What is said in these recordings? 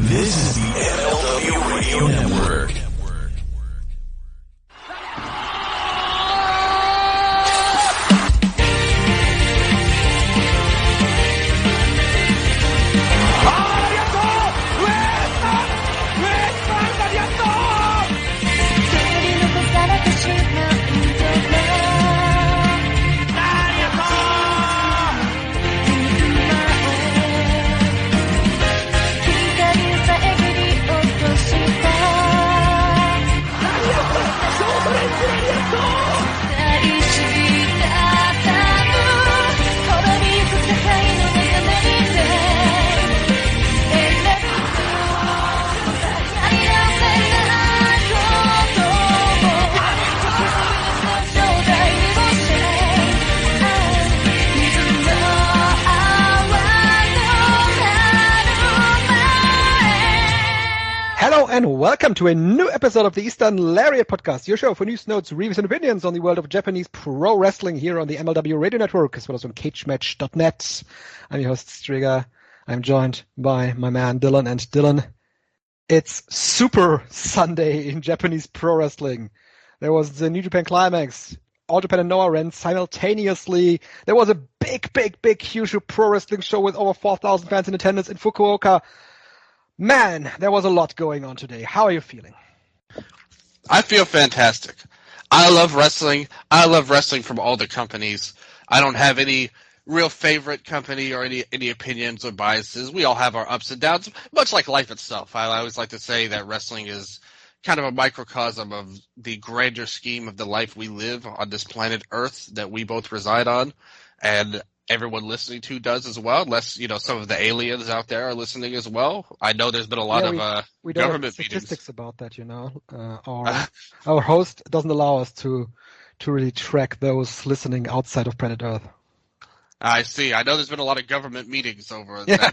This is the MLW Radio Network. Hello and welcome to a new episode of the Eastern Lariat podcast, your show for news, notes, reviews and opinions on the world of Japanese pro wrestling here on the MLW Radio Network as well as on cagematch.net. I'm your host STRIGGA. I'm joined by my man Dylan. And Dylan, it's Super Sunday in Japanese pro wrestling. There was the New Japan Climax. All Japan and NOAH ran simultaneously. There was a big Kyushu pro wrestling show with over 4,000 fans in attendance in Fukuoka. Man, there was a lot going on today. How are you feeling? I feel fantastic. I love wrestling. I love wrestling from all the companies. I don't have any real favorite company or any opinions or biases. We all have our ups and downs, much like life itself. I always like to say that wrestling is kind of a microcosm of the grander scheme of the life we live on this planet Earth that we both reside on. And everyone listening to does as well, unless, some of the aliens out there are listening as well. I know there's been a lot of we don't government have statistics meetings. about that, Our host doesn't allow us to really track those listening outside of planet Earth. I see. I know there's been a lot of government meetings over that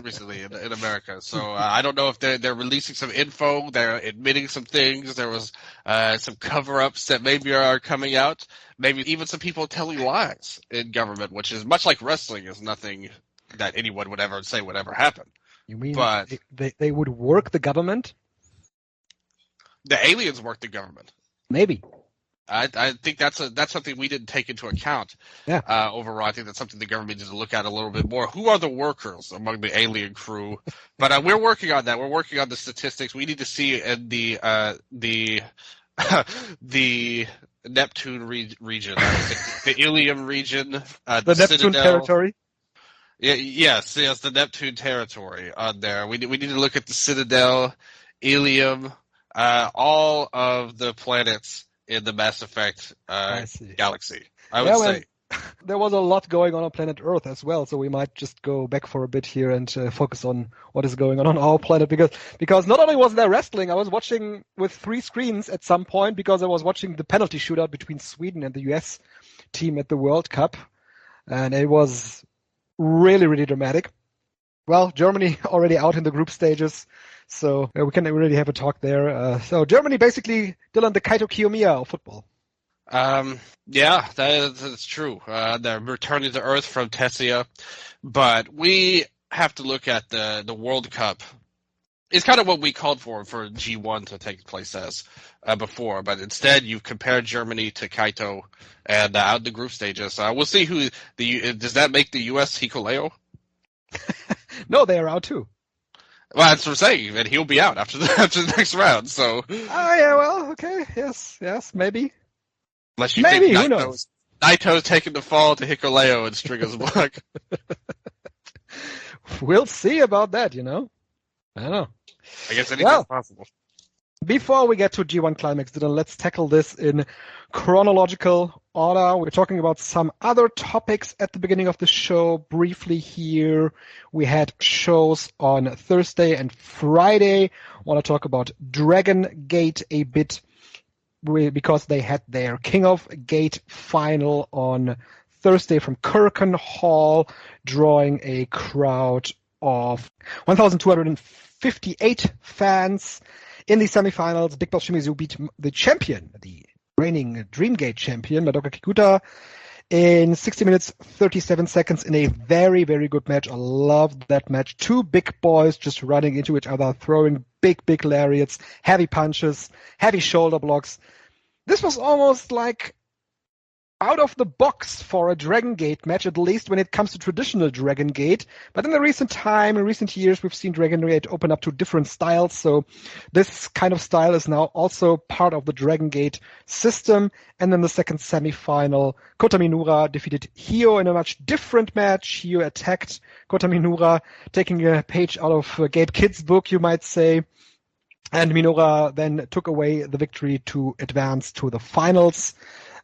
recently in America. So I don't know if they're releasing some info, they're admitting some things. There was some cover-ups that maybe are coming out. Maybe even some people telling lies in government, which is much like wrestling, is nothing that anyone would ever say would ever happen. You mean they would work the government? The aliens work the government. Maybe. I think that's something we didn't take into account. Yeah. Overall, I think that's something the government needs to look at a little bit more. Who are the workers among the alien crew? But we're working on that. We're working on the statistics. We need to see in the Neptune region, the Ilium region, the Neptune Citadel. territory. Yes, the Neptune territory on there. We need to look at the Citadel, Ilium, all of the planets in the Mass Effect galaxy, I would say. There was a lot going on planet Earth as well, so we might just go back for a bit here and focus on what is going on our planet, because not only was there wrestling, I was watching with 3 screens at some point because I was watching the penalty shootout between Sweden and the US team at the World Cup, and it was really dramatic. Well, Germany already out in the group stages, so we can really have a talk there. So Germany basically, Dylan, the Kaito Kiyomiya of football. Yeah, that's true. They're returning to Earth from Tessia, but we have to look at the World Cup. It's kind of what we called for G1 to take place as before, but instead you've compared Germany to Kaito and out the group stages. We'll see who does that make the U.S. Hikuleo? No, they are out too. Well, that's what I'm saying, and he'll be out after the next round. So. Oh yeah, well, okay, yes, maybe. Unless you maybe, think who knows? Naito's taking the fall to Hikuleo and Strigga's block. We'll see about that. I don't know. I guess anything's possible. Before we get to G1 Climax, Dylan, let's tackle this in chronological order. We're talking about some other topics at the beginning of the show. Briefly here, we had shows on Thursday and Friday. I want to talk about DRAGONGATE a bit because they had their King of Gate final on Thursday from Sumo Hall, drawing a crowd of 1,258 fans. In the semifinals, Big Boss Shimizu beat the champion, the reigning Dreamgate champion, Madoka Kikuta, in 60 minutes, 37 seconds in a very, very good match. I loved that match. Two big boys just running into each other, throwing big, big lariats, heavy punches, heavy shoulder blocks. This was almost like out of the box for a Dragon Gate match, at least when it comes to traditional Dragon Gate. But in recent years, we've seen Dragon Gate open up to different styles. So this kind of style is now also part of the Dragon Gate system. And then the second semifinal, Kota Minoura defeated Hio in a much different match. Hio attacked Kota Minoura, taking a page out of Gate Kid's book, you might say. And Minoura then took away the victory to advance to the finals.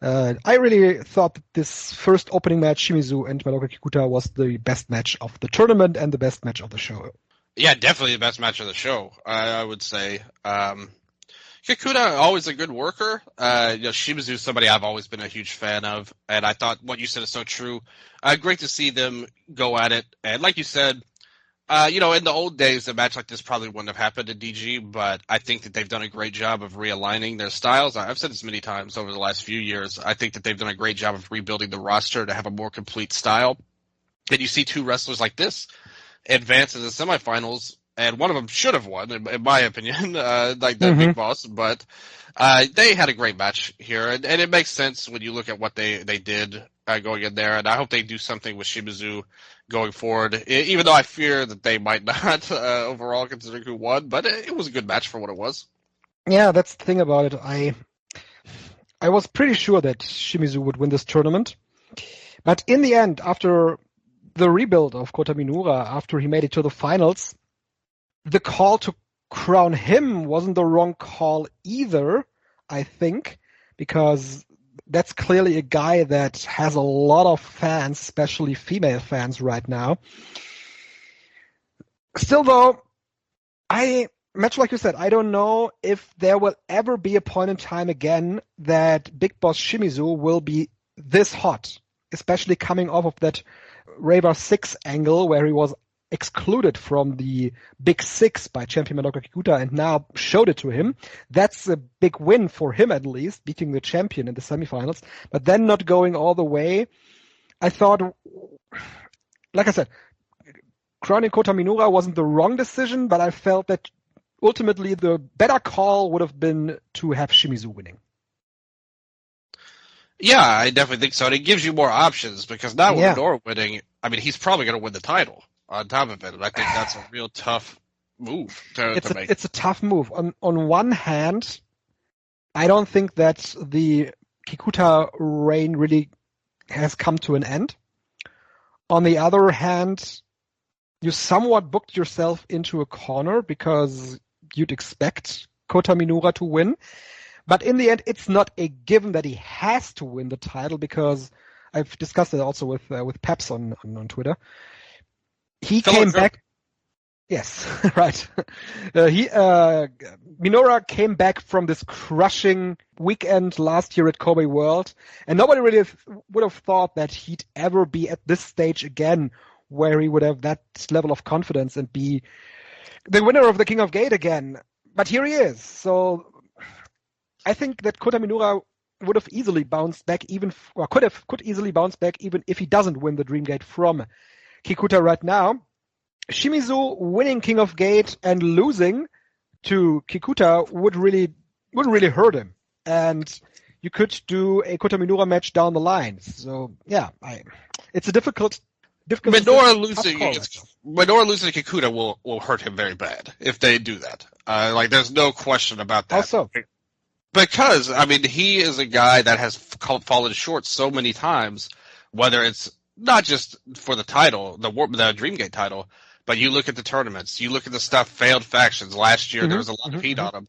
I really thought that this first opening match, Shimizu and Madoka Kikuta, was the best match of the tournament and the best match of the show. Yeah, definitely the best match of the show, I would say. Kikuta, always a good worker. Shimizu is somebody I've always been a huge fan of, and I thought what you said is so true. Great to see them go at it. And like you said, in the old days, a match like this probably wouldn't have happened in DG, but I think that they've done a great job of realigning their styles. I've said this many times over the last few years. I think that they've done a great job of rebuilding the roster to have a more complete style. Then you see two wrestlers like this advance to the semifinals, and one of them should have won, in my opinion, like that Big Boss, but they had a great match here, and it makes sense when you look at what they did going in there, and I hope they do something with Shimizu going forward, even though I fear that they might not overall, considering who won, but it was a good match for what it was. Yeah, that's the thing about it. I was pretty sure that Shimizu would win this tournament, but in the end, after the rebuild of Kota Minoura, after he made it to the finals, the call to crown him wasn't the wrong call either, I think, because that's clearly a guy that has a lot of fans, especially female fans right now. Still, though, much like you said, I don't know if there will ever be a point in time again that Big Boss Shimizu will be this hot, especially coming off of that Reiwa 6 angle where he was excluded from the Big Six by champion Madoka Kikuta and now showed it to him. That's a big win for him, at least, beating the champion in the semifinals, but then not going all the way. I thought, like I said, crowning Kota Minoura wasn't the wrong decision, but I felt that ultimately the better call would have been to have Shimizu winning. Yeah, I definitely think so. And it gives you more options because now with Minoura winning, I mean, he's probably going to win the title on top of it. And I think that's a real tough move to make. It's a tough move. On one hand, I don't think that the Kikuta reign really has come to an end. On the other hand, you somewhat booked yourself into a corner because you'd expect Kota Minoura to win. But in the end, it's not a given that he has to win the title because I've discussed it also with Peps on Twitter. He came back. Yes, right. Minoura came back from this crushing weekend last year at Kobe World, and nobody really would have thought that he'd ever be at this stage again, where he would have that level of confidence and be the winner of the King of Gate again. But here he is. So I think that Kota Minoura would have easily bounced back, could easily bounce back even if he doesn't win the Dream Gate from Kikuta right now. Shimizu winning King of Gate and losing to Kikuta wouldn't really hurt him, and you could do a Kota Minoura match down the line. So yeah, it's a difficult. Minoura losing to Kikuta will hurt him very bad if they do that. There's no question about that. Also, because I mean, he is a guy that has fallen short so many times, whether it's not just for the title, the Dreamgate title, but you look at the tournaments, you look at the stuff, failed factions. Last year, there was a lot of heat on him.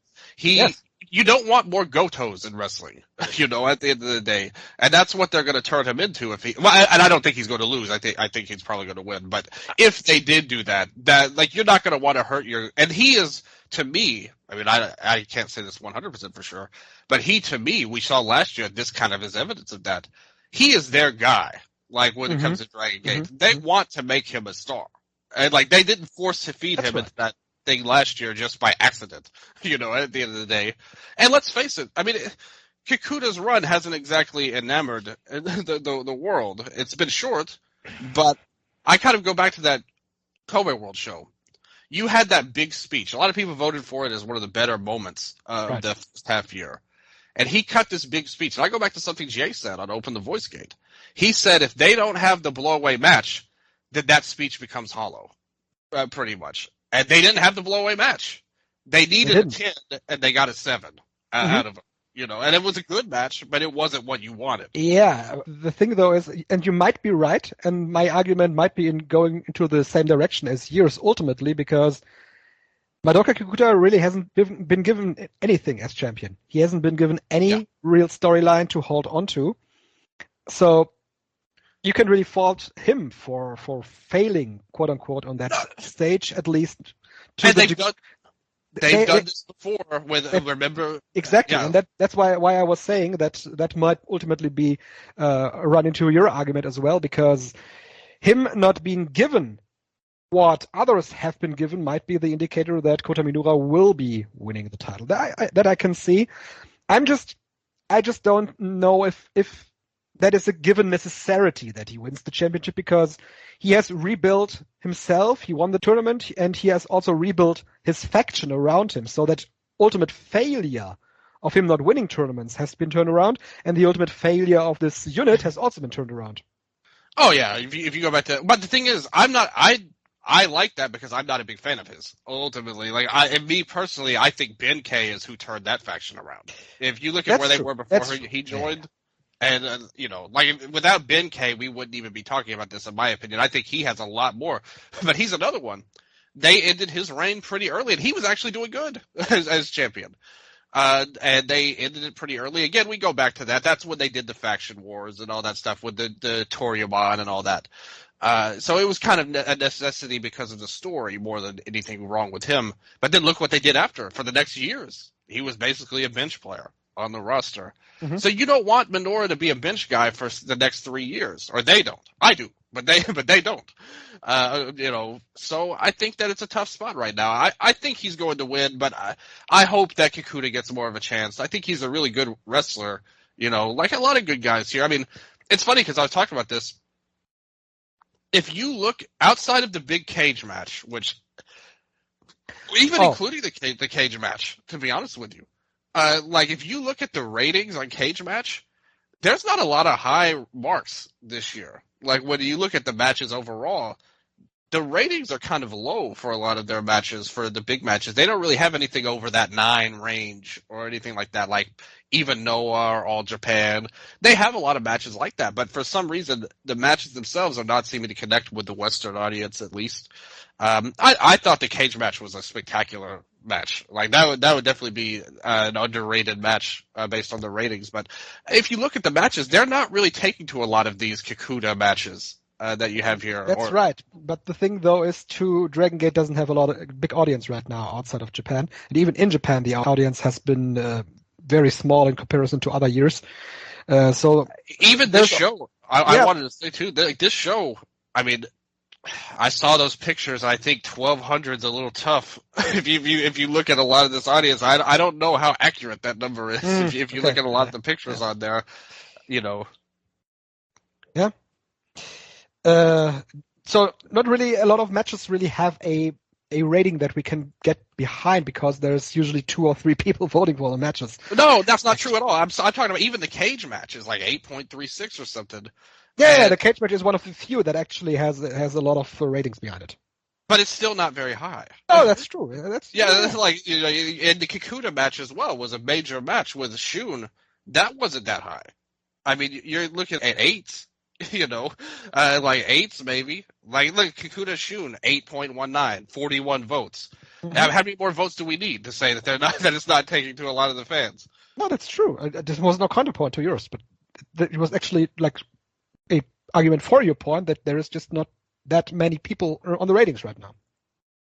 You don't want more Gotos in wrestling, at the end of the day. And that's what they're going to turn him into and I don't think he's going to lose. I think he's probably going to win. But if they did do that, you're not going to want to hurt and he is, to me, I mean, I can't say this 100% for sure, but to me, we saw last year, this kind of is evidence of that. He is their guy. When it comes to Dragon Gate, they want to make him a star, and they didn't force to feed him into that thing last year just by accident. At the end of the day, and let's face it, I mean, Kikuta's run hasn't exactly enamored the world. It's been short, but I kind of go back to that Kobe World show. You had that big speech. A lot of people voted for it as one of the better moments of the first half year. And he cut this big speech. And I go back to something Jay said on Open the Voice Gate. He said if they don't have the blowaway match, then that speech becomes hollow, pretty much. And they didn't have the blowaway match. They needed a 10, and they got a 7 out of it. You know, and it was a good match, but it wasn't what you wanted. Yeah, the thing though is, and you might be right, and my argument might be in going into the same direction as yours ultimately, because Madoka Kikuta really hasn't been given anything as champion. He hasn't been given any real storyline to hold on to. So you can really fault him for failing, quote unquote, on that stage, at least. They've done this before with remember exactly, and that's why I was saying that might ultimately be run into your argument as well, because him not being given what others have been given might be the indicator that Kota Minoura will be winning the title. That I can see. I just don't know if that is a given necessity that he wins the championship, because he has rebuilt himself, he won the tournament, and he has also rebuilt his faction around him, so that ultimate failure of him not winning tournaments has been turned around, and the ultimate failure of this unit has also been turned around. Oh yeah, if you go back to, but the thing is, I like that because I'm not a big fan of his. Ultimately, and me personally, I think Ben K is who turned that faction around. If you look at where they were before he joined. And, without Ben K, we wouldn't even be talking about this, in my opinion. I think he has a lot more. But he's another one. They ended his reign pretty early, and he was actually doing good as champion. And they ended it pretty early. Again, we go back to that. That's when they did the faction wars and all that stuff with the Toryumon and all that. So it was kind of a necessity because of the story more than anything wrong with him. But then look what they did after. For the next years, he was basically a bench player on the roster. Mm-hmm. So you don't want Minoura to be a bench guy for the next 3 years, or they don't. I do, but they don't. So I think that it's a tough spot right now. I think he's going to win, but I hope that Kikuta gets more of a chance. I think he's a really good wrestler, like a lot of good guys here. I mean, it's funny because I was talking about this. If you look outside of the big cage match, which even including the cage match, to be honest with you, if you look at the ratings on Cage Match, there's not a lot of high marks this year. Like, when you look at the matches overall, the ratings are kind of low for a lot of their matches, for the big matches. They don't really have anything over that 9 range or anything like that, like even Noah or All Japan. They have a lot of matches like that, but for some reason, the matches themselves are not seeming to connect with the Western audience, at least. I thought the cage match was a spectacular match. Like, that would definitely be an underrated match based on the ratings. But if you look at the matches, they're not really taking to a lot of these Kikuta matches that you have here. That's right. But the thing, though, is Dragon Gate doesn't have a big audience right now outside of Japan. And even in Japan, the audience has been very small in comparison to other years. So even this show, I wanted to say, too, this show, I mean, I saw those pictures. I think 1,200 is a little tough. If you look at a lot of this audience, I don't know how accurate that number is. If you look at a lot of the pictures on there, Yeah. So not really a lot of matches really have a rating that we can get behind, because there's usually 2 or 3 people voting for the matches. No, that's not true at all. I'm talking about even the cage matches, like 8.36 or something. Yeah, the cage match is one of the few that actually has a lot of ratings behind it. But it's still not very high. Oh, that's true. That's like, and the Kikuta match as well was a major match with Shun. That wasn't that high. I mean, you're looking at 8s, like 8s maybe. Like, look, Kikuta Shun, 8.19, 41 votes. Mm-hmm. How many more votes do we need to say that that it's not taking to a lot of the fans? No, that's true. There was no counterpoint to yours, but it was actually like a argument for your point that there is just not that many people on the ratings right now.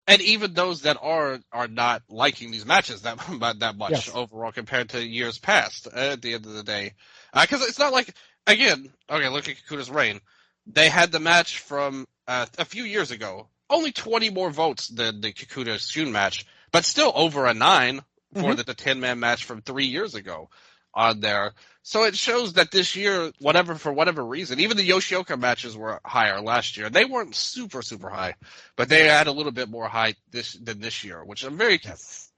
And even those that are not liking these matches that much overall compared to years past at the end of the day. Because it's not like, again, okay, look at Kikuta's reign. They had the match from a few years ago. Only 20 more votes than the Kikuta Shun match, but still over a 9 for the 10-man match from 3 years ago. on there. So it shows that this year, for whatever reason, even the Yoshioka matches were higher last year. They weren't super, super high, but they had a little bit more height than this year, which I'm very. Yes.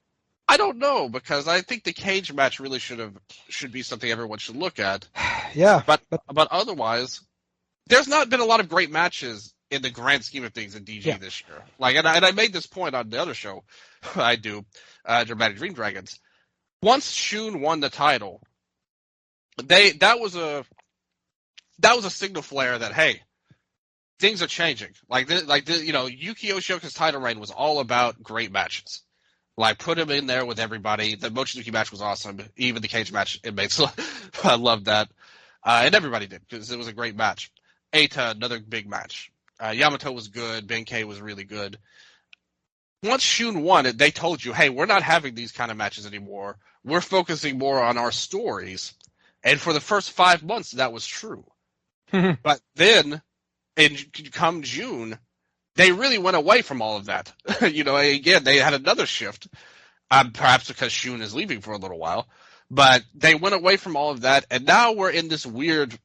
I don't know, because I think the cage match really should be something everyone should look at. Yeah. But otherwise, there's not been a lot of great matches in the grand scheme of things in DG this year. Like, and I made this point on the other show I do, Dramatic Dream Dragons. Once Shun won the title, that was a signal flare that, hey, things are changing. Yuki Yoshioka's title reign was all about great matches. Like, put him in there with everybody. The Mochizuki match was awesome. Even the cage match, it made I loved that. And everybody did, because it was a great match. Eita, another big match. Yamato was good. Benkei was really good. Once Shun won it, they told you, hey, we're not having these kind of matches anymore. We're focusing more on our stories. And for the first 5 months, that was true. But then, come June, they really went away from all of that. Again, they had another shift, perhaps because Shun is leaving for a little while. But they went away from all of that, and now we're in this weird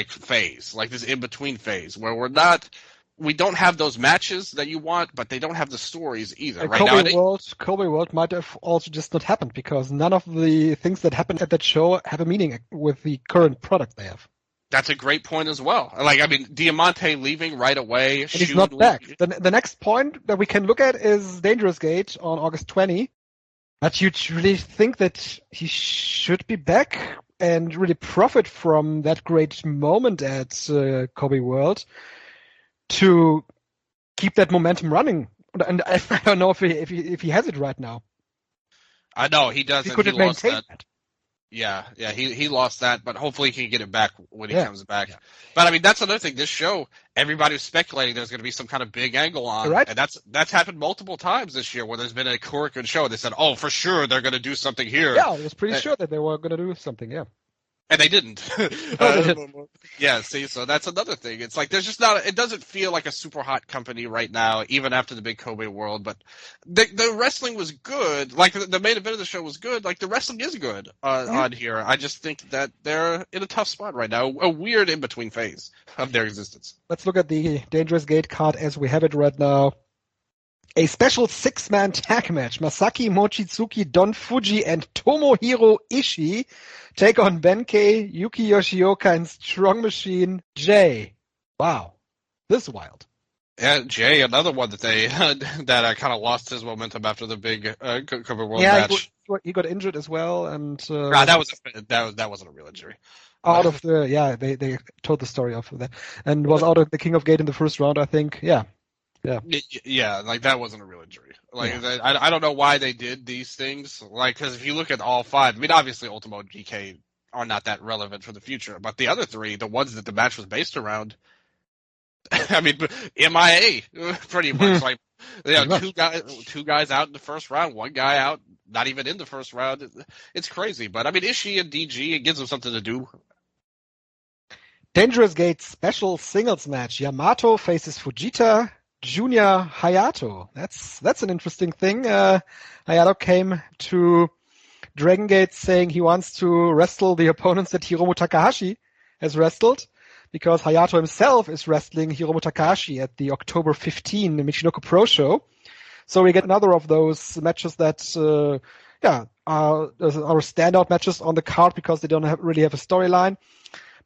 phase, this in-between phase, where we don't have those matches that you want, but they don't have the stories either. Right Kobe World might have also just not happened, because none of the things that happened at that show have a meaning with the current product they have. That's a great point as well. Diamante leaving right away. And he's not back. The next point that we can look at is Dangerous Gate on August 20. But you'd really think that he should be back and really profit from that great moment at Kobe World to keep that momentum running. And I don't know if he has it right now. I know he doesn't. He couldn't maintain that. Yeah, he lost that, but hopefully he can get it back when he comes back. Yeah. But that's another thing. This show, everybody was speculating there's going to be some kind of big angle on, right. And that's happened multiple times this year where there's been a Korakuen show. They said, "Oh, for sure they're going to do something here." Yeah, I was pretty sure that they were going to do something. Yeah. And they didn't. Yeah, see, so that's another thing. It's there's just it doesn't feel like a super hot company right now, even after the big Kobe World, but the wrestling was good. The main event of the show was good. The wrestling is good on here. I just think that they're in a tough spot right now, a weird in-between phase of their existence. Let's look at the Dangerous Gate card as we have it right now. A special 6-man tag match. Masaki Mochizuki, Don Fuji, and Tomohiro Ishii take on Benkei, Yuki Yoshioka, and Strong Machine Jay. Wow. This is wild. Yeah, Jay, another one that they that kind of lost his momentum after the big Kobe World match. He got injured as well, and that wasn't a real injury. They told the story of that, and was out of the King of Gate in the first round, I think. Yeah. That wasn't a real injury. I don't know why they did these things. Because if you look at all 5, obviously Ultimo and GK are not that relevant for the future, but the other 3, the ones that the match was based around, MIA pretty much. Two guys out in the first round, one guy out, not even in the first round. It's crazy, but Ishii and DG, it gives them something to do. Dangerous Gate special singles match. Yamato faces Fujita. Junior Hayato. That's an interesting thing. Hayato came to Dragon Gate saying he wants to wrestle the opponents that Hiromu Takahashi has wrestled, because Hayato himself is wrestling Hiromu Takahashi at the October 15 Michinoku Pro Show. So we get another of those matches that are standout matches on the card because they don't really have a storyline.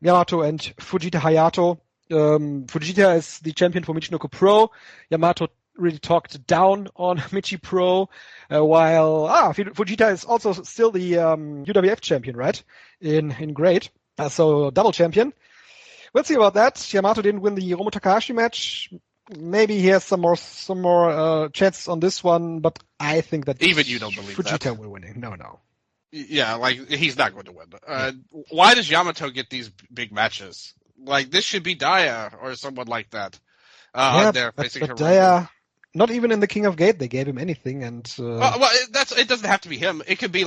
Yamato and Fujita Hayato. Fujita is the champion for Michinoku Pro. Yamato really talked down on Michi Pro, while Fujita is also still the UWF champion, right? In Great, so double champion. We'll see about that. Yamato didn't win the Hiromu Takahashi match. Maybe he has some more chances on this one, but I think that even you don't believe Fujita will win. No. Yeah, he's not going to win. Why does Yamato get these big matches? This should be Daya or someone like that. But Daya, not even in the King of Gate, they gave him anything. And it doesn't have to be him. It could be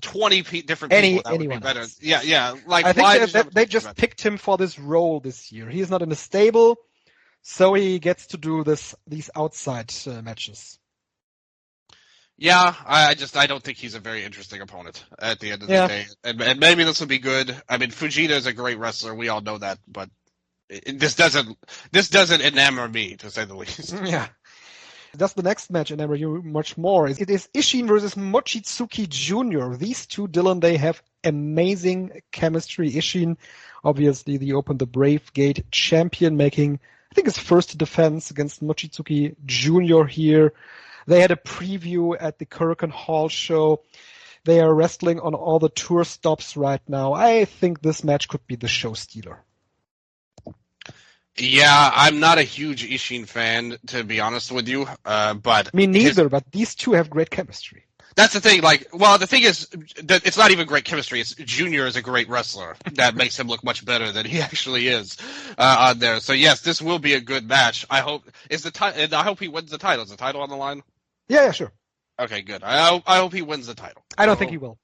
20 different people. That would be better. Else. Yeah. I think they just picked him for this role this year. He is not in a stable, so he gets to do these outside matches. Yeah, I don't think he's a very interesting opponent at the end of the day. And maybe this will be good. I mean, Fujita is a great wrestler. We all know that, but this doesn't enamor me, to say the least. Yeah. That's the next match enamor you much more. It is Ishin versus Mochizuki Jr. These two, Dylan, they have amazing chemistry. Ishin, obviously, the Open the Brave Gate champion, making, I think, his first defense against Mochizuki Jr. here. They had a preview at the Kurikan Hall show. They are wrestling on all the tour stops right now. I think this match could be the show stealer. Yeah, I'm not a huge Ishin fan, to be honest with you. But me neither, but these two have great chemistry. That's the thing. Like, well, the thing is that it's not even great chemistry. It's Junior is a great wrestler. That makes him look much better than he actually is on there. So yes, this will be a good match. I hope I hope he wins the title. Is the title on the line? Yeah, sure. Okay, good. I hope he wins the title. I don't think he will.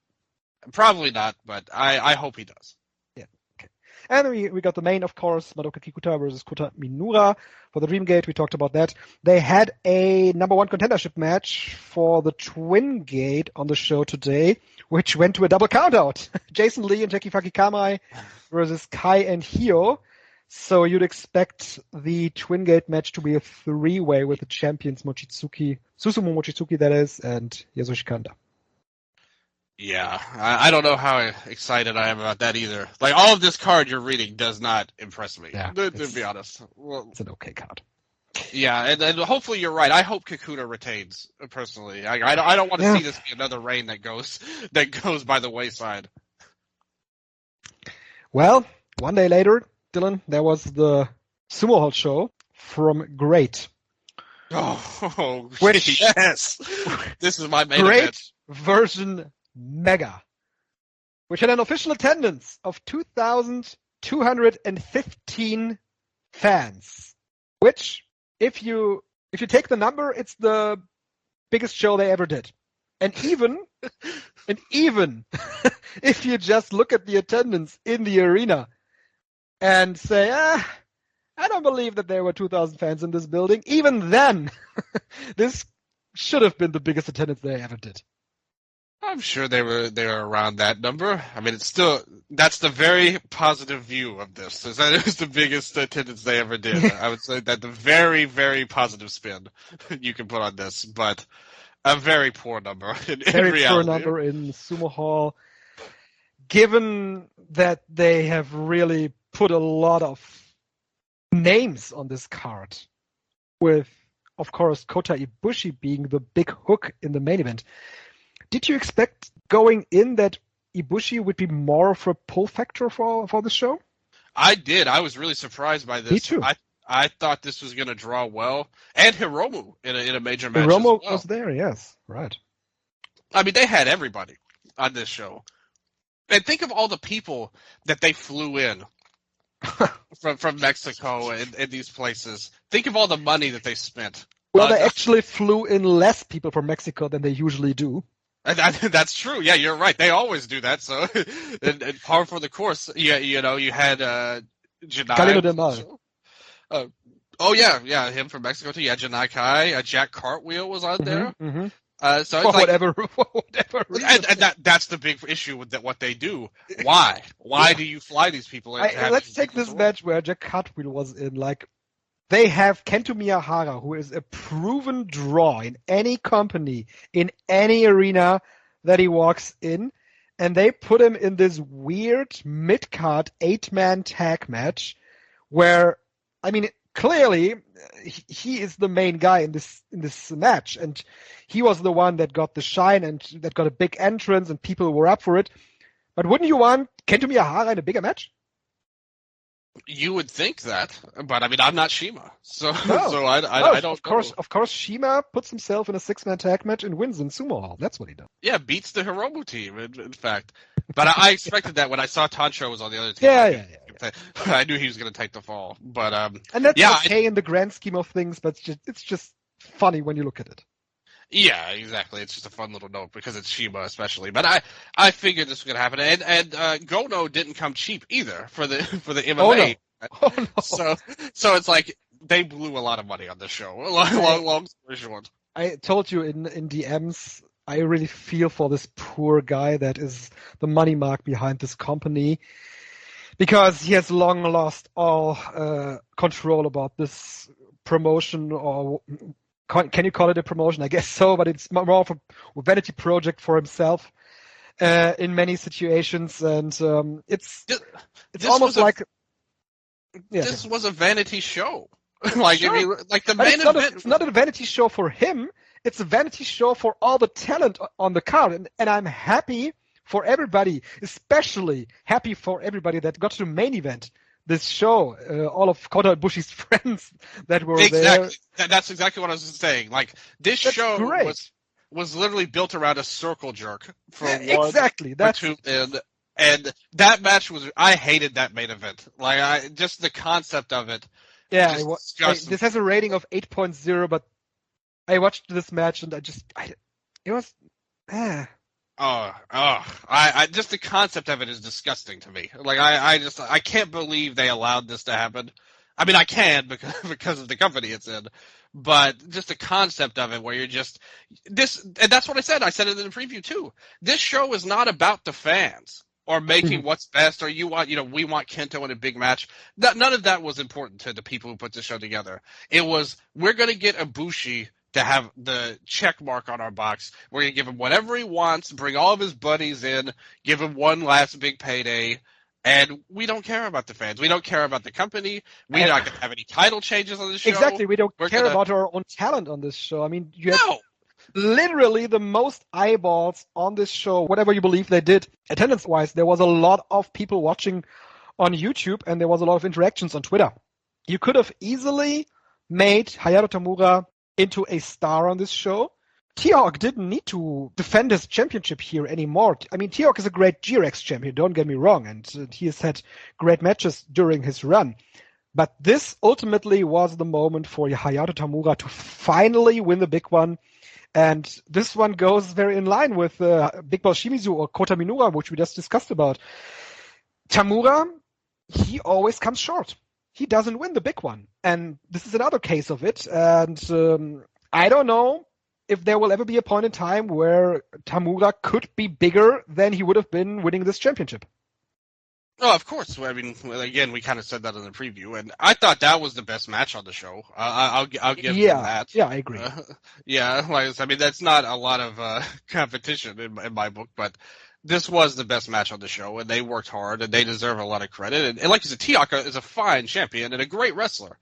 Probably not, but I hope he does. Yeah. Okay. And we got the main, of course, Madoka Kikuta versus Kota Minura for the Dream Gate. We talked about that. They had a number one contendership match for the Twin Gate on the show today, which went to a double countout. Jason Lee and Jackie Fakikamai versus Kai and Hio. So you'd expect the Twin Gate match to be a three-way with the champions Susumu Mochizuki, that is, and Yasushi Kanda. Yeah, I don't know how excited I am about that either. Like, all of this card you're reading does not impress me, to be honest. Well, it's an okay card. Yeah, and hopefully you're right. I hope Kikuta retains, personally. I don't want to see this be another reign that goes by the wayside. Well, one day later, Dylan, there was the Sumo Hall show from GLEAT. Oh, yes! This is my main GLEAT event. Version Mega, which had an official attendance of 2,215 fans. Which, if you take the number, it's the biggest show they ever did. And even if you just look at the attendance in the arena and say, I don't believe that there were 2,000 fans in this building, even then, this should have been the biggest attendance they ever did. I'm sure they were around that number. I mean, that's the very positive view of this, is that it was the biggest attendance they ever did. I would say that the very, very positive spin you can put on this, but a very poor number in reality. Poor number in Sumo Hall, given that they have really put a lot of names on this card, with, of course, Kota Ibushi being the big hook in the main event. Did you expect going in that Ibushi would be more of a pull factor for the show? I did. I was really surprised by this. Me too. I thought this was going to draw well. And Hiromu in a major match Hiromu as well. was there, yes. Right. I mean, they had everybody on this show. And think of all the people that they flew in from Mexico and these places. Think of all the money that they spent. Well, they actually flew in less people from Mexico than they usually do. That's true. Yeah, you're right. They always do that. So, and par for the course. Yeah, you had Janai. Galeno Del Mar. Oh yeah, him from Mexico too. Yeah, Janai Kai. Jack Cartwheel was on there. Mm-hmm. So for it's whatever reason. And that's the big issue with what they do. Why? Why do you fly these people in? Let's take this match where Jack Cartwheel was in. Like, they have Kento Miyahara, who is a proven draw in any company, in any arena that he walks in, and they put him in this weird mid-card 8-man tag match where, I mean, clearly he is the main guy in this match, and he was the one that got the shine and that got a big entrance and people were up for it. But wouldn't you want Kento Miyahara in a bigger match? You would think that, but I mean, I'm not Shima, so No. so I don't. Of course, Shima puts himself in a 6-man tag match and wins in Sumo Hall. That's what he does. Yeah, beats the Hiromu team, in fact. But I expected that when I saw Tancho was on the other team. Yeah. I knew he was going to take the fall, but and that's okay in the grand scheme of things, but it's just funny when you look at it. Yeah, exactly. It's just a fun little note because it's Shima, especially. But I figured this was going to happen, and Gono didn't come cheap either for the MMA. Oh no. So it's like they blew a lot of money on this show. Long story short. I told you in DMs I really feel for this poor guy that is the money mark behind this company, because he has long lost all control about this promotion, or can you call it a promotion? I guess so, but it's more of a vanity project for himself in many situations, and it's almost like this was a vanity show. Like, sure. I mean, like the But main event. it's not a vanity show for him. It's a vanity show for all the talent on the card, and I'm happy for everybody, especially happy for everybody that got to the main event. This show, all of Kota Ibushi's friends that were there. That's exactly what I was saying. Like, this show was literally built around a circle jerk for one, exactly. That's two, and that match was. I hated that main event. Like, just the concept of it. Yeah, this has a rating of 8.0, but I watched this match and it was. I just the concept of it is disgusting to me. Like, I can't believe they allowed this to happen. I mean, I can because of the company it's in, but just the concept of it, where you're just this, and that's what I said. I said it in the preview too. This show is not about the fans or making what's best, or we want Kento in a big match. None of that was important to the people who put this show together. It was, we're going to get Ibushi to have the check mark on our box. We're going to give him whatever he wants, bring all of his buddies in, give him one last big payday, and we don't care about the fans. We don't care about the company. We're not going to have any title changes on this show. Exactly. We don't care about our own talent on this show. I mean, you have literally the most eyeballs on this show, whatever you believe they did. Attendance-wise, there was a lot of people watching on YouTube, and there was a lot of interactions on Twitter. You could have easily made Hayato Tamura into a star on this show. T-Hawk didn't need to defend his championship here anymore. I mean, T-Hawk is a great GRX champion, don't get me wrong, and he has had great matches during his run. But this ultimately was the moment for Hayato Tamura to finally win the big one. And this one goes very in line with Big Boss Shimizu or Kota Minoura, which we just discussed about. Tamura, he always comes short. He doesn't win the big one. And this is another case of it. And I don't know if there will ever be a point in time where Tamura could be bigger than he would have been winning this championship. Oh, of course. I mean, again, we kind of said that in the preview, and I thought that was the best match on the show. I'll give them that. Yeah, I agree. I mean, that's not a lot of competition in my book, but this was the best match on the show, and they worked hard, and they deserve a lot of credit. And like you said, T-Hawk is a fine champion and a great wrestler.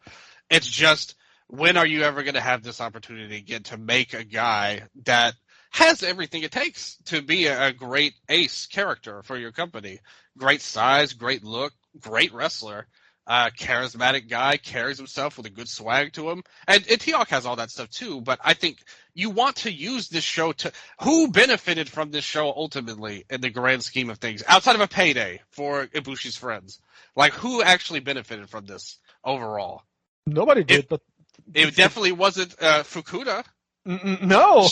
It's just, when are you ever going to have this opportunity again to make a guy that has everything it takes to be a great ace character for your company? Great size, great look, great wrestler, charismatic guy, carries himself with a good swag to him. And T-Hawk has all that stuff too, but I think you want to use this show to... Who benefited from this show ultimately in the grand scheme of things, outside of a payday for Ibushi's friends? Like, who actually benefited from this overall? Nobody did, but... It definitely wasn't Fukuda. No.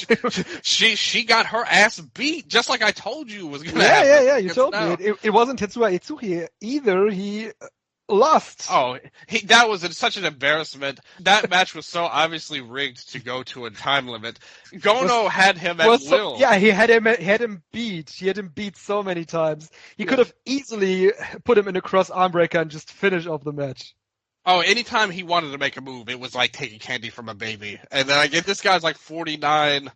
she got her ass beat, just like I told you was going to happen. Yeah, you it's told me. It wasn't Tetsuya Itsuhi either. He lost. Oh, that was such an embarrassment. That match was so obviously rigged to go to a time limit. Gono had him at will. Yeah, he had him beat. He had him beat so many times. He could have easily put him in a cross arm breaker and just finish off the match. Oh, anytime he wanted to make a move, it was like taking candy from a baby. And then I get this guy's like 49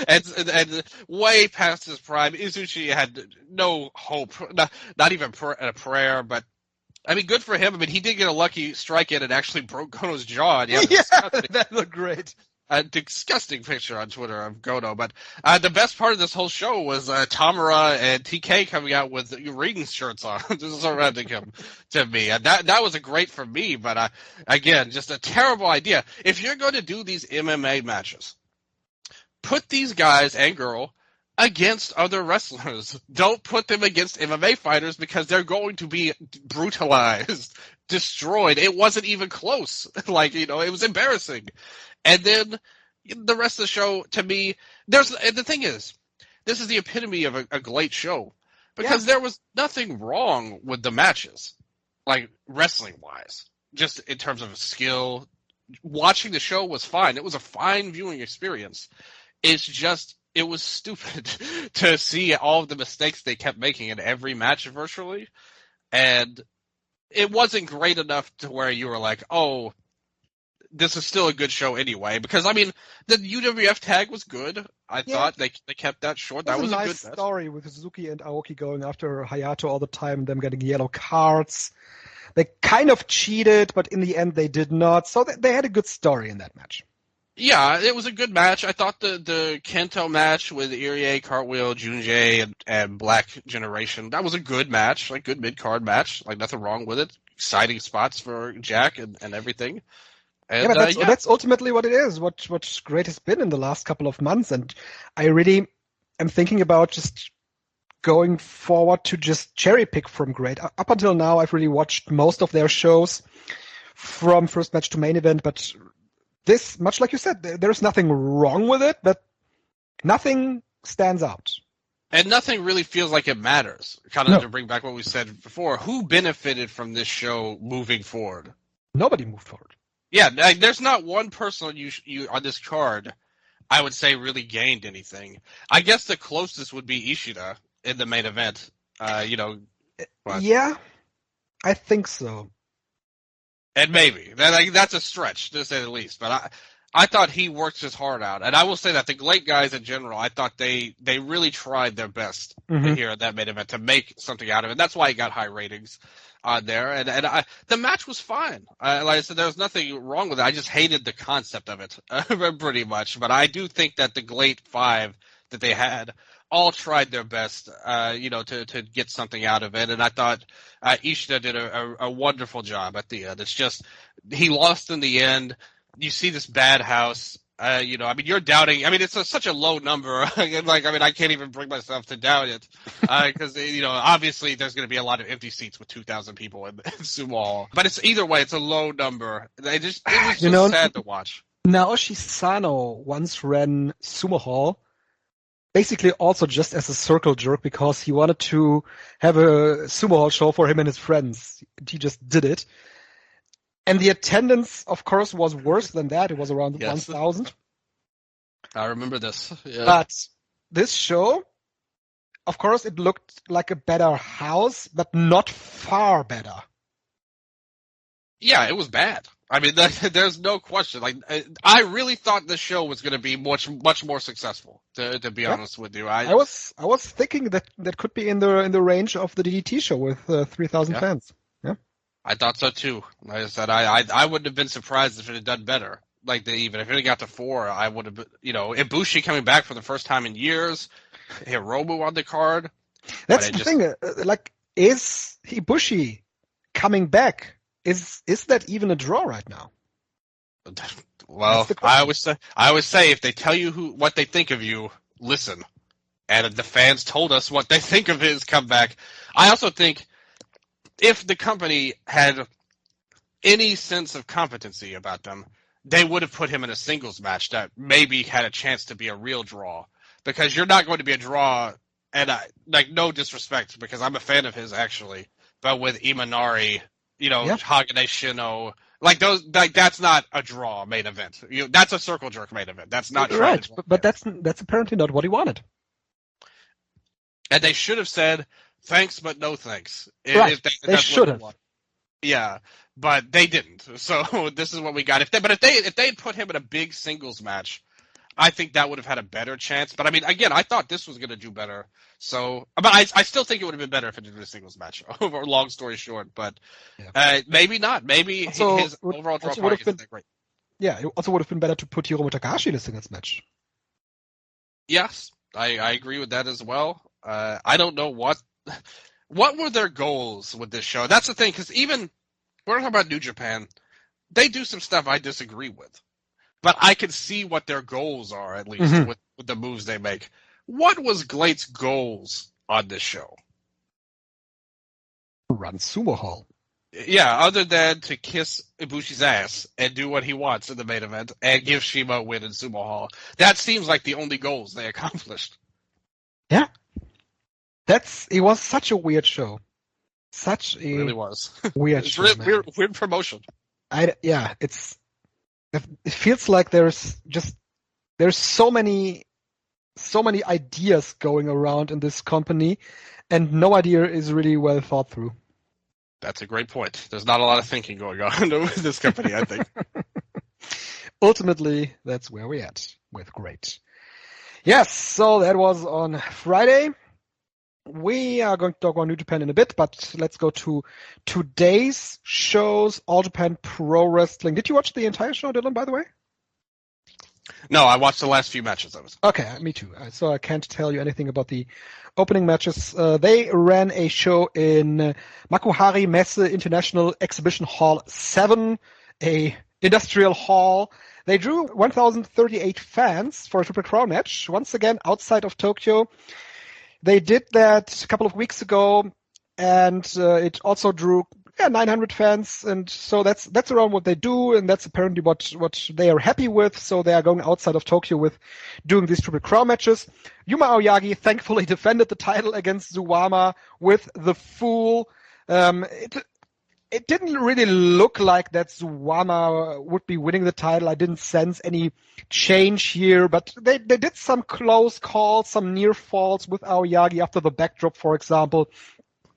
and way past his prime. Izuchi had no hope, not even a prayer, but I mean, good for him. I mean, he did get a lucky strike in and actually broke Gono's jaw. Yeah, that looked great. A disgusting picture on Twitter of Gono. But the best part of this whole show was Tamura and TK coming out with reading shirts on, just surrounding him to me. And that was a great for me, but again, just a terrible idea. If you're going to do these MMA matches, put these guys and girl against other wrestlers. Don't put them against MMA fighters, because they're going to be brutalized, destroyed. It wasn't even close. It was embarrassing. And then the rest of the show, to me, the thing is, this is the epitome of a GLEAT show, because there was nothing wrong with the matches, like wrestling-wise, just in terms of skill. Watching the show was fine. It was a fine viewing experience. It's just it was stupid to see all of the mistakes they kept making in every match virtually. And it wasn't great enough to where you were like, oh, this is still a good show anyway. Because, I mean, the UWF tag was good. I thought they kept that short. That was a a nice good story with Suzuki and Aoki going after Hayato all the time, them getting yellow cards. They kind of cheated, but in the end they did not. So they had a good story in that match. Yeah, it was a good match. I thought the Kento match with Irie, Cartwheel, Junjay, and Black Generation, that was a good match, like good mid-card match. Like nothing wrong with it. Exciting spots for Jack and everything. And, yeah, but that's ultimately what it is, what Great has been in the last couple of months. And I really am thinking about just going forward to just cherry pick from Great. Up until now, I've really watched most of their shows from first match to main event, but this, much like you said, there's nothing wrong with it, but nothing stands out. And nothing really feels like it matters. Kind of to bring back what we said before, who benefited from this show moving forward? Nobody moved forward. Yeah, there's not one person you on this card I would say really gained anything. I guess the closest would be Ishida in the main event. Yeah, I think so. And maybe that's a stretch to say the least. But I thought he worked his heart out, and I will say that the GLEAT guys in general, I thought they really tried their best here at that main event to make something out of it. That's why he got high ratings on there, and the match was fine. Like I said, there was nothing wrong with it. I just hated the concept of it pretty much. But I do think that the GLEAT 5 that they had all tried their best, to get something out of it. And I thought Ishida did a wonderful job at the end. It's just he lost in the end. You see this bad house. You're doubting. I mean, it's such a low number. I can't even bring myself to doubt it because obviously there's going to be a lot of empty seats with 2,000 people in Sumo Hall. But it's either way, it's a low number. It was just sad to watch. Naoshi Sano once ran Sumo Hall, basically also just as a circle jerk because he wanted to have a Sumo Hall show for him and his friends. He just did it. And the attendance, of course, was worse than that. It was around 1,000. I remember this. Yeah. But this show, of course, it looked like a better house, but not far better. Yeah, it was bad. I mean, there's no question. Like, I really thought this show was going to be much more successful. To be honest with you, I was thinking that could be in the range of the DDT show with 3,000 fans. Yeah, I thought so too. Like I said, I wouldn't have been surprised if it had done better. Like even if it had got to 4, I would have. Ibushi coming back for the first time in years, Hiromu on the card. That's the thing. Is Ibushi coming back? Is that even a draw right now? Well, I always say if they tell you what they think of you, listen. And the fans told us what they think of his comeback. I also think if the company had any sense of competency about them, they would have put him in a singles match that maybe had a chance to be a real draw. Because you're not going to be a draw, and no disrespect, because I'm a fan of his actually, but with Imanari, Hagane Shino, that's not a draw main event. That's a circle jerk main event. That's not right. But that's apparently not what he wanted. And they should have said thanks, but no thanks. Right. They should have. Yeah, but they didn't. So this is what we got. If they had put him in a big singles match, I think that would have had a better chance. But I mean, again, I thought this was going to do better. So, but I still think it would have been better if it did a singles match. Over long story short, but maybe not. Maybe also, his overall draw party isn't that great. Yeah, it also would have been better to put Hiromu Takahashi in a singles match. Yes, I agree with that as well. I don't know what were their goals with this show. That's the thing, because even we're talking about New Japan, they do some stuff I disagree with. But I can see what their goals are, at least, with the moves they make. What was GLEAT's goals on this show? Run Sumo Hall. Yeah, other than to kiss Ibushi's ass and do what he wants in the main event and give Shima a win in Sumo Hall. That seems like the only goals they accomplished. Yeah. It was such a weird show. It really was. Weird show. Weird promotion. It feels like there's so many so many ideas going around in this company, and no idea is really well thought through. That's a great point. There's not a lot of thinking going on with this company, I think. Ultimately, that's where we're at with GLEAT. Yes, so that was on Friday. We are going to talk about New Japan in a bit, but let's go to today's shows, All Japan Pro Wrestling. Did you watch the entire show, Dylan, by the way? No, I watched the last few matches of it. Okay, me too. So I can't tell you anything about the opening matches. They ran a show in Makuhari Messe International Exhibition Hall 7, a industrial hall. They drew 1,038 fans for a Triple Crown match, once again outside of Tokyo. They did that a couple of weeks ago, and it also drew 900 fans, and so that's around what they do, and that's apparently what they are happy with. So they are going outside of Tokyo with doing these Triple Crown matches. Yuma Aoyagi thankfully defended the title against Zuwama with the Fool. It didn't really look like that Zuwama would be winning the title. I didn't sense any change here, but they did some close calls, some near falls with Aoyagi after the backdrop, for example.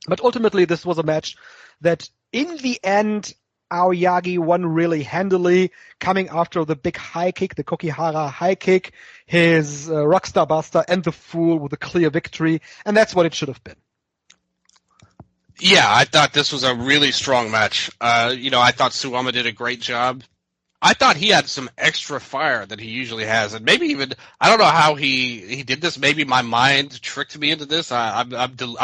But ultimately, this was a match that in the end, Aoyagi won really handily, coming after the big high kick, the Kokihara high kick, his Rockstar Buster, and the Fool with a clear victory. And that's what it should have been. Yeah, I thought this was a really strong match. I thought Suwama did a great job. I thought he had some extra fire that he usually has, and maybe even I don't know how he did this. Maybe my mind tricked me into this. I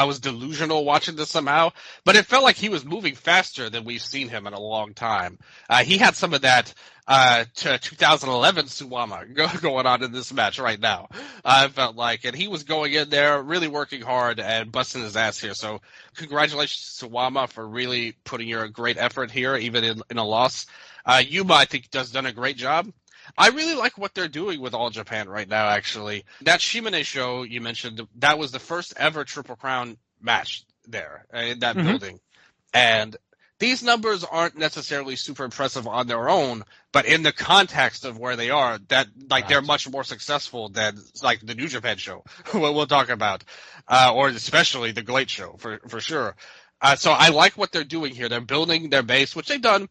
was delusional watching this somehow, but it felt like he was moving faster than we've seen him in a long time. He had some of that 2011 Suwama going on in this match right now. I felt like, and he was going in there, really working hard and busting his ass here. So congratulations to Suwama for really putting your great effort here, even in a loss. Yuma, I think, done a great job. I really like what they're doing with All Japan right now, actually. That Shimane show you mentioned, that was the first ever Triple Crown match there in that building. And these numbers aren't necessarily super impressive on their own, but in the context of where they are, they're much more successful than like the New Japan show, what we'll talk about, or especially the GLEAT show for sure. So I like what they're doing here. They're building their base, which they've done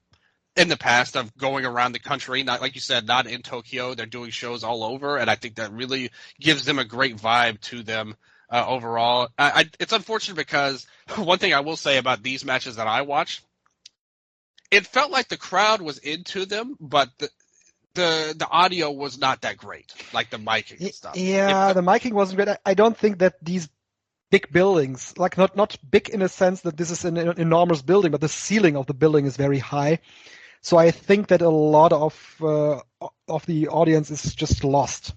in the past of going around the country, not like you said, not in Tokyo. They're doing shows all over, and I think that really gives them a great vibe to them overall. It's unfortunate because one thing I will say about these matches that I watched, it felt like the crowd was into them, but the audio was not that great, like the miking and stuff. Yeah, the miking wasn't great. I don't think that these big buildings, like not big in a sense that this is an enormous building, but the ceiling of the building is very high. So I think that a lot of the audience is just lost.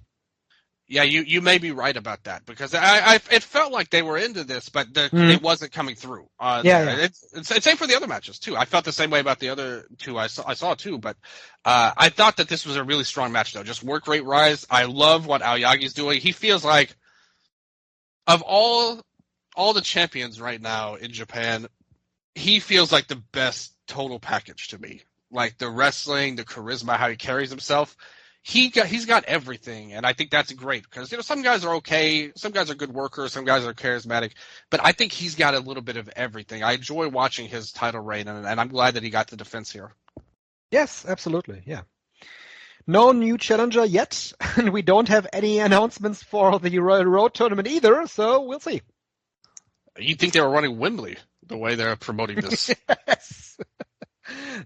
Yeah, you may be right about that because it felt like they were into this, but it wasn't coming through. It's same for the other matches too. I felt the same way about the other two I saw too, but I thought that this was a really strong match though. Just work rate rise. I love what Aoyagi's doing. He feels like of all the champions right now in Japan, he feels like the best total package to me. Like the wrestling, the charisma, how he carries himself. He's got everything, and I think that's great because some guys are okay, some guys are good workers, some guys are charismatic, but I think he's got a little bit of everything. I enjoy watching his title reign, and I'm glad that he got the defense here. Yes, absolutely, yeah. No new challenger yet, and we don't have any announcements for the Royal Road tournament either, so we'll see. You'd think they were running Wembley the way they're promoting this. Yes,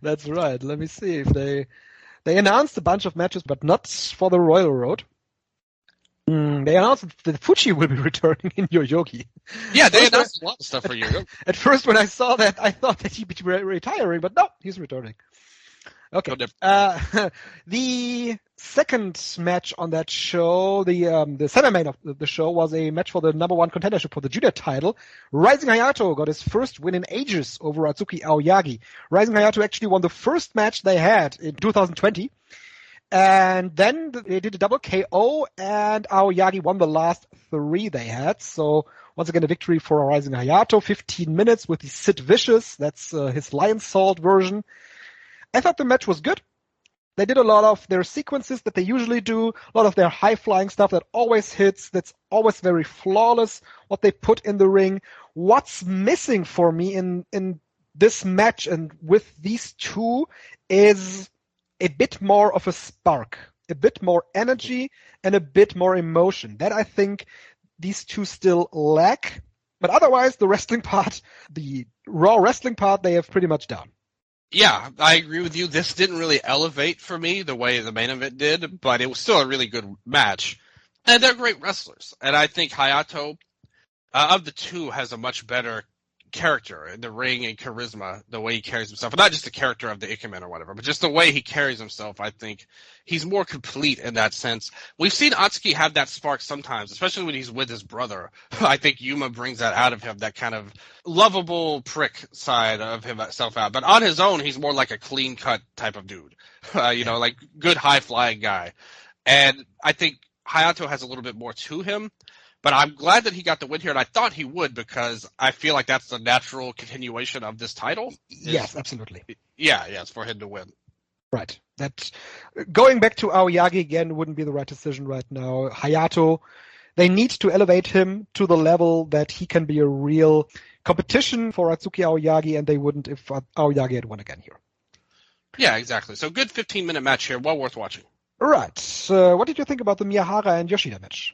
that's right. Let me see if they announced a bunch of matches, but not for the Royal Road. They announced that Fuji will be returning in Yoyogi. Yeah, they announced a lot of stuff for Yoyogi. At first, when I saw that, I thought that he'd be retiring, but no, he's returning. Okay. The second match on that show, the semi-main of the show, was a match for the number one contendership for the junior title. Rising Hayato got his first win in ages over Atsuki Aoyagi. Rising Hayato actually won the first match they had in 2020. And then they did a double KO, and Aoyagi won the last three they had. So once again, a victory for Rising Hayato. 15 minutes with the Sid Vicious. That's his Lion Salt version. I thought the match was good. They did a lot of their sequences that they usually do, a lot of their high-flying stuff that always hits, that's always very flawless, what they put in the ring. What's missing for me in this match and with these two is a bit more of a spark, a bit more energy, and a bit more emotion. That I think these two still lack. But otherwise, the wrestling part, the Raw wrestling part, they have pretty much done. Yeah, I agree with you. This didn't really elevate for me the way the main event did, but it was still a really good match. And they're great wrestlers. And I think Hayato, of the two, has a much better character in the ring and charisma, the way he carries himself. And not just the character of the Ikemen or whatever, but just the way he carries himself. I think he's more complete in that sense. We've seen Atsuki have that spark sometimes, especially when he's with his brother. I think Yuma brings that out of him, that kind of lovable prick side of himself out. But on his own, he's more like a clean-cut type of dude, like good high-flying guy. And I think Hayato has a little bit more to him. But I'm glad that he got the win here, and I thought he would because I feel like that's the natural continuation of this title. Yes, absolutely. Yeah, it's for him to win. Right. That going back to Aoyagi again wouldn't be the right decision right now. Hayato, they need to elevate him to the level that he can be a real competition for Atsuki Aoyagi, and they wouldn't if Aoyagi had won again here. Yeah, exactly. So good 15-minute match here, well worth watching. Right. What did you think about the Miyahara and Yoshida match?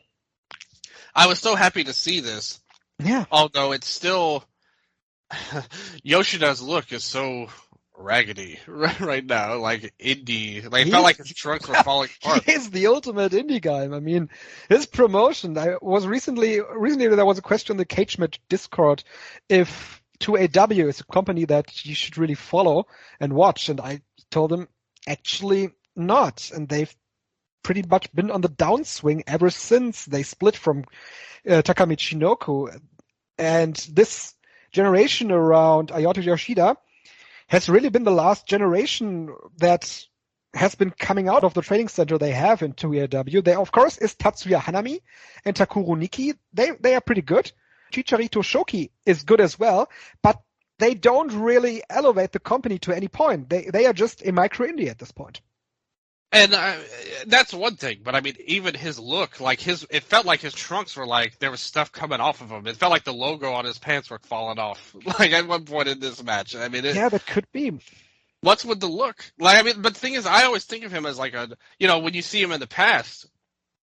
I was so happy to see this. Yeah. Although it's still Yoshida's look is so raggedy right now, like indie. Like it felt like his trunks were falling apart. He's the ultimate indie guy. I mean, his promotion. I was recently there was a question in the Cage Match Discord if 2AW is a company that you should really follow and watch, and I told him actually not, and they've pretty much been on the downswing ever since they split from Takami Chinoku. And this generation around Ayato Yoshida has really been the last generation that has been coming out of the training center they have in 2AW. There, of course, is Tatsuya Hanami and Takuro Niki. They are pretty good. Chicharito Shoki is good as well, but they don't really elevate the company to any point. They are just a micro indie at this point. And that's one thing, but I mean, even his look, it felt like his trunks were like, there was stuff coming off of him. It felt like the logo on his pants were falling off, like at one point in this match. I mean, yeah, that could be. What's with the look? But the thing is, I always think of him as like when you see him in the past,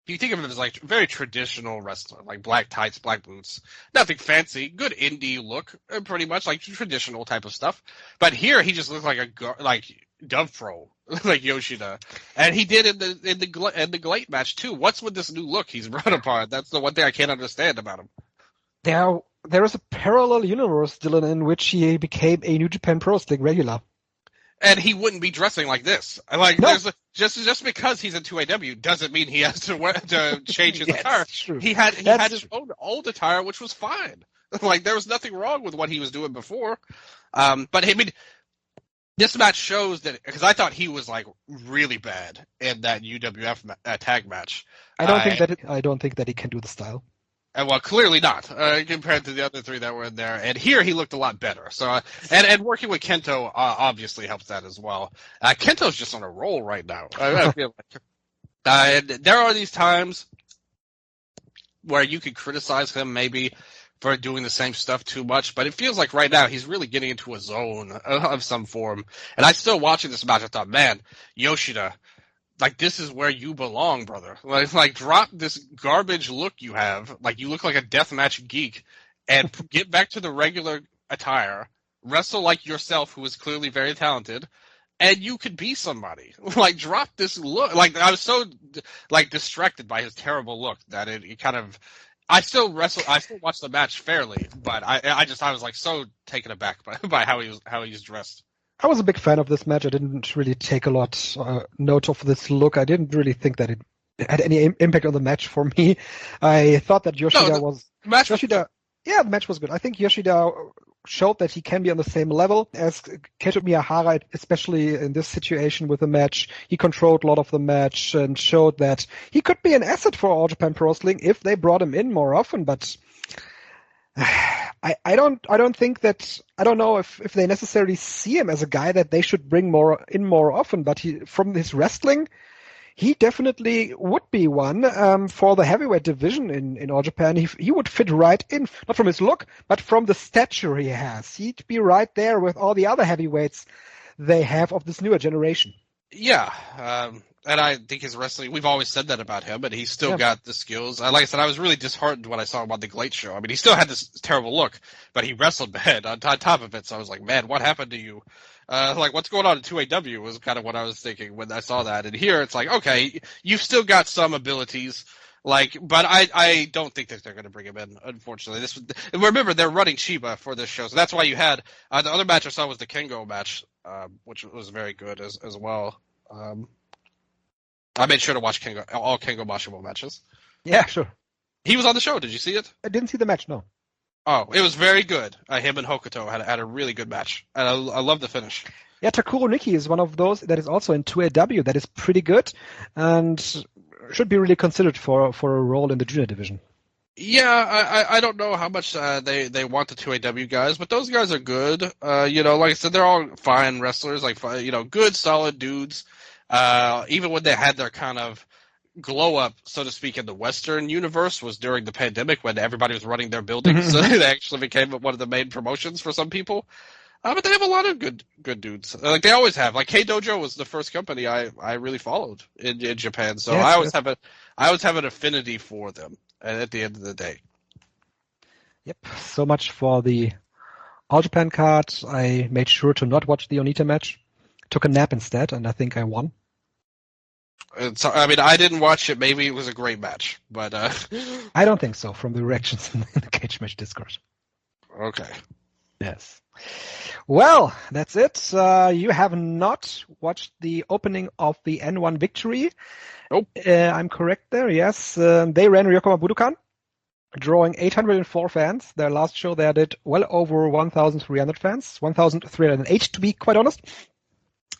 you think of him as like very traditional wrestler, like black tights, black boots, nothing fancy, good indie look, pretty much like traditional type of stuff. But here, he just looked like Dove Pro, like Yoshida, and he did in the GLEAT match too. What's with this new look he's brought upon? That's the one thing I can't understand about him. There is a parallel universe, Dylan, in which he became a New Japan Pro Wrestling regular, and he wouldn't be dressing like this. Like, no. Just because he's in 2AW doesn't mean he has to change his attire. True. He had his own old attire, which was fine. Like, there was nothing wrong with what he was doing before. But I mean, this match shows that, because I thought he was like really bad in that UWF tag match. I don't think that he can do the style. Well, clearly not compared to the other three that were in there. And here he looked a lot better. So, and working with Kento obviously helps that as well. Kento's just on a roll right now. I feel like. And there are these times where you could criticize him maybe for doing the same stuff too much, but it feels like right now he's really getting into a zone of some form. And I still watching this match, I thought, man, Yoshida, like, this is where you belong, brother. Like drop this garbage look you have. Like, you look like a deathmatch geek, and get back to the regular attire. Wrestle like yourself, who is clearly very talented, and you could be somebody. Like, drop this look. Like, I was so distracted by his terrible look that it kind of. I still watch the match fairly, but I was like so taken aback by how he was dressed. I was a big fan of this match. I didn't really take a lot note of this look. I didn't really think that it had any impact on the match for me. I thought that Yoshida the match was good. I think Yoshida showed that he can be on the same level as Kaito Miyahara, especially in this situation with the match. He controlled a lot of the match and showed that he could be an asset for All Japan Pro Wrestling if they brought him in more often, but I don't think that, I don't know if they necessarily see him as a guy that they should bring more often, but from his wrestling, he definitely would be one for the heavyweight division in All Japan. He would fit right in, not from his look, but from the stature he has. He'd be right there with all the other heavyweights they have of this newer generation. Yeah, and I think his wrestling, we've always said that about him, but he's still got the skills. Like I said, I was really disheartened when I saw him on the GLEAT show. I mean, he still had this terrible look, but he wrestled bad on top of it. So I was like, man, what happened to you? Like, what's going on in 2AW was kind of what I was thinking when I saw that. And here it's like, okay, you've still got some abilities, but I don't think that they're going to bring him in, unfortunately. Remember, they're running Chiba for this show, so that's why you had the other match I saw was the Kengo match, which was very good as well. I made sure to watch all Kengo Mashimo matches. Yeah, sure. He was on the show. Did you see it? I didn't see the match, no. Oh, it was very good. Him and Hokuto had a really good match, and I love the finish. Yeah, Takuro Niki is one of those that is also in 2AW that is pretty good and should be really considered for a role in the junior division. Yeah, I don't know how much they want the 2AW guys, but those guys are good. Like I said, they're all fine wrestlers, good, solid dudes. Even when they had their kind of glow up, so to speak, in the Western universe was during the pandemic when everybody was running their buildings. So they actually became one of the main promotions for some people. But they have a lot of good dudes. Like they always have. Like K-Dojo was the first company I really followed in Japan. So yes, I always have an affinity for them at the end of the day. Yep. So much for the All Japan card. I made sure to not watch the Onita match. Took a nap instead, and I think I won. So, I mean, I didn't watch it. Maybe it was a great match, but I don't think so. From the reactions in the cage match Discord. Okay. Yes. Well, that's it. You have not watched the opening of the N1 Victory. Nope. I'm correct there. Yes. They ran Ryokoma Budokan, drawing 804 fans. Their last show there did well over 1,300 fans, 1,308 to be quite honest.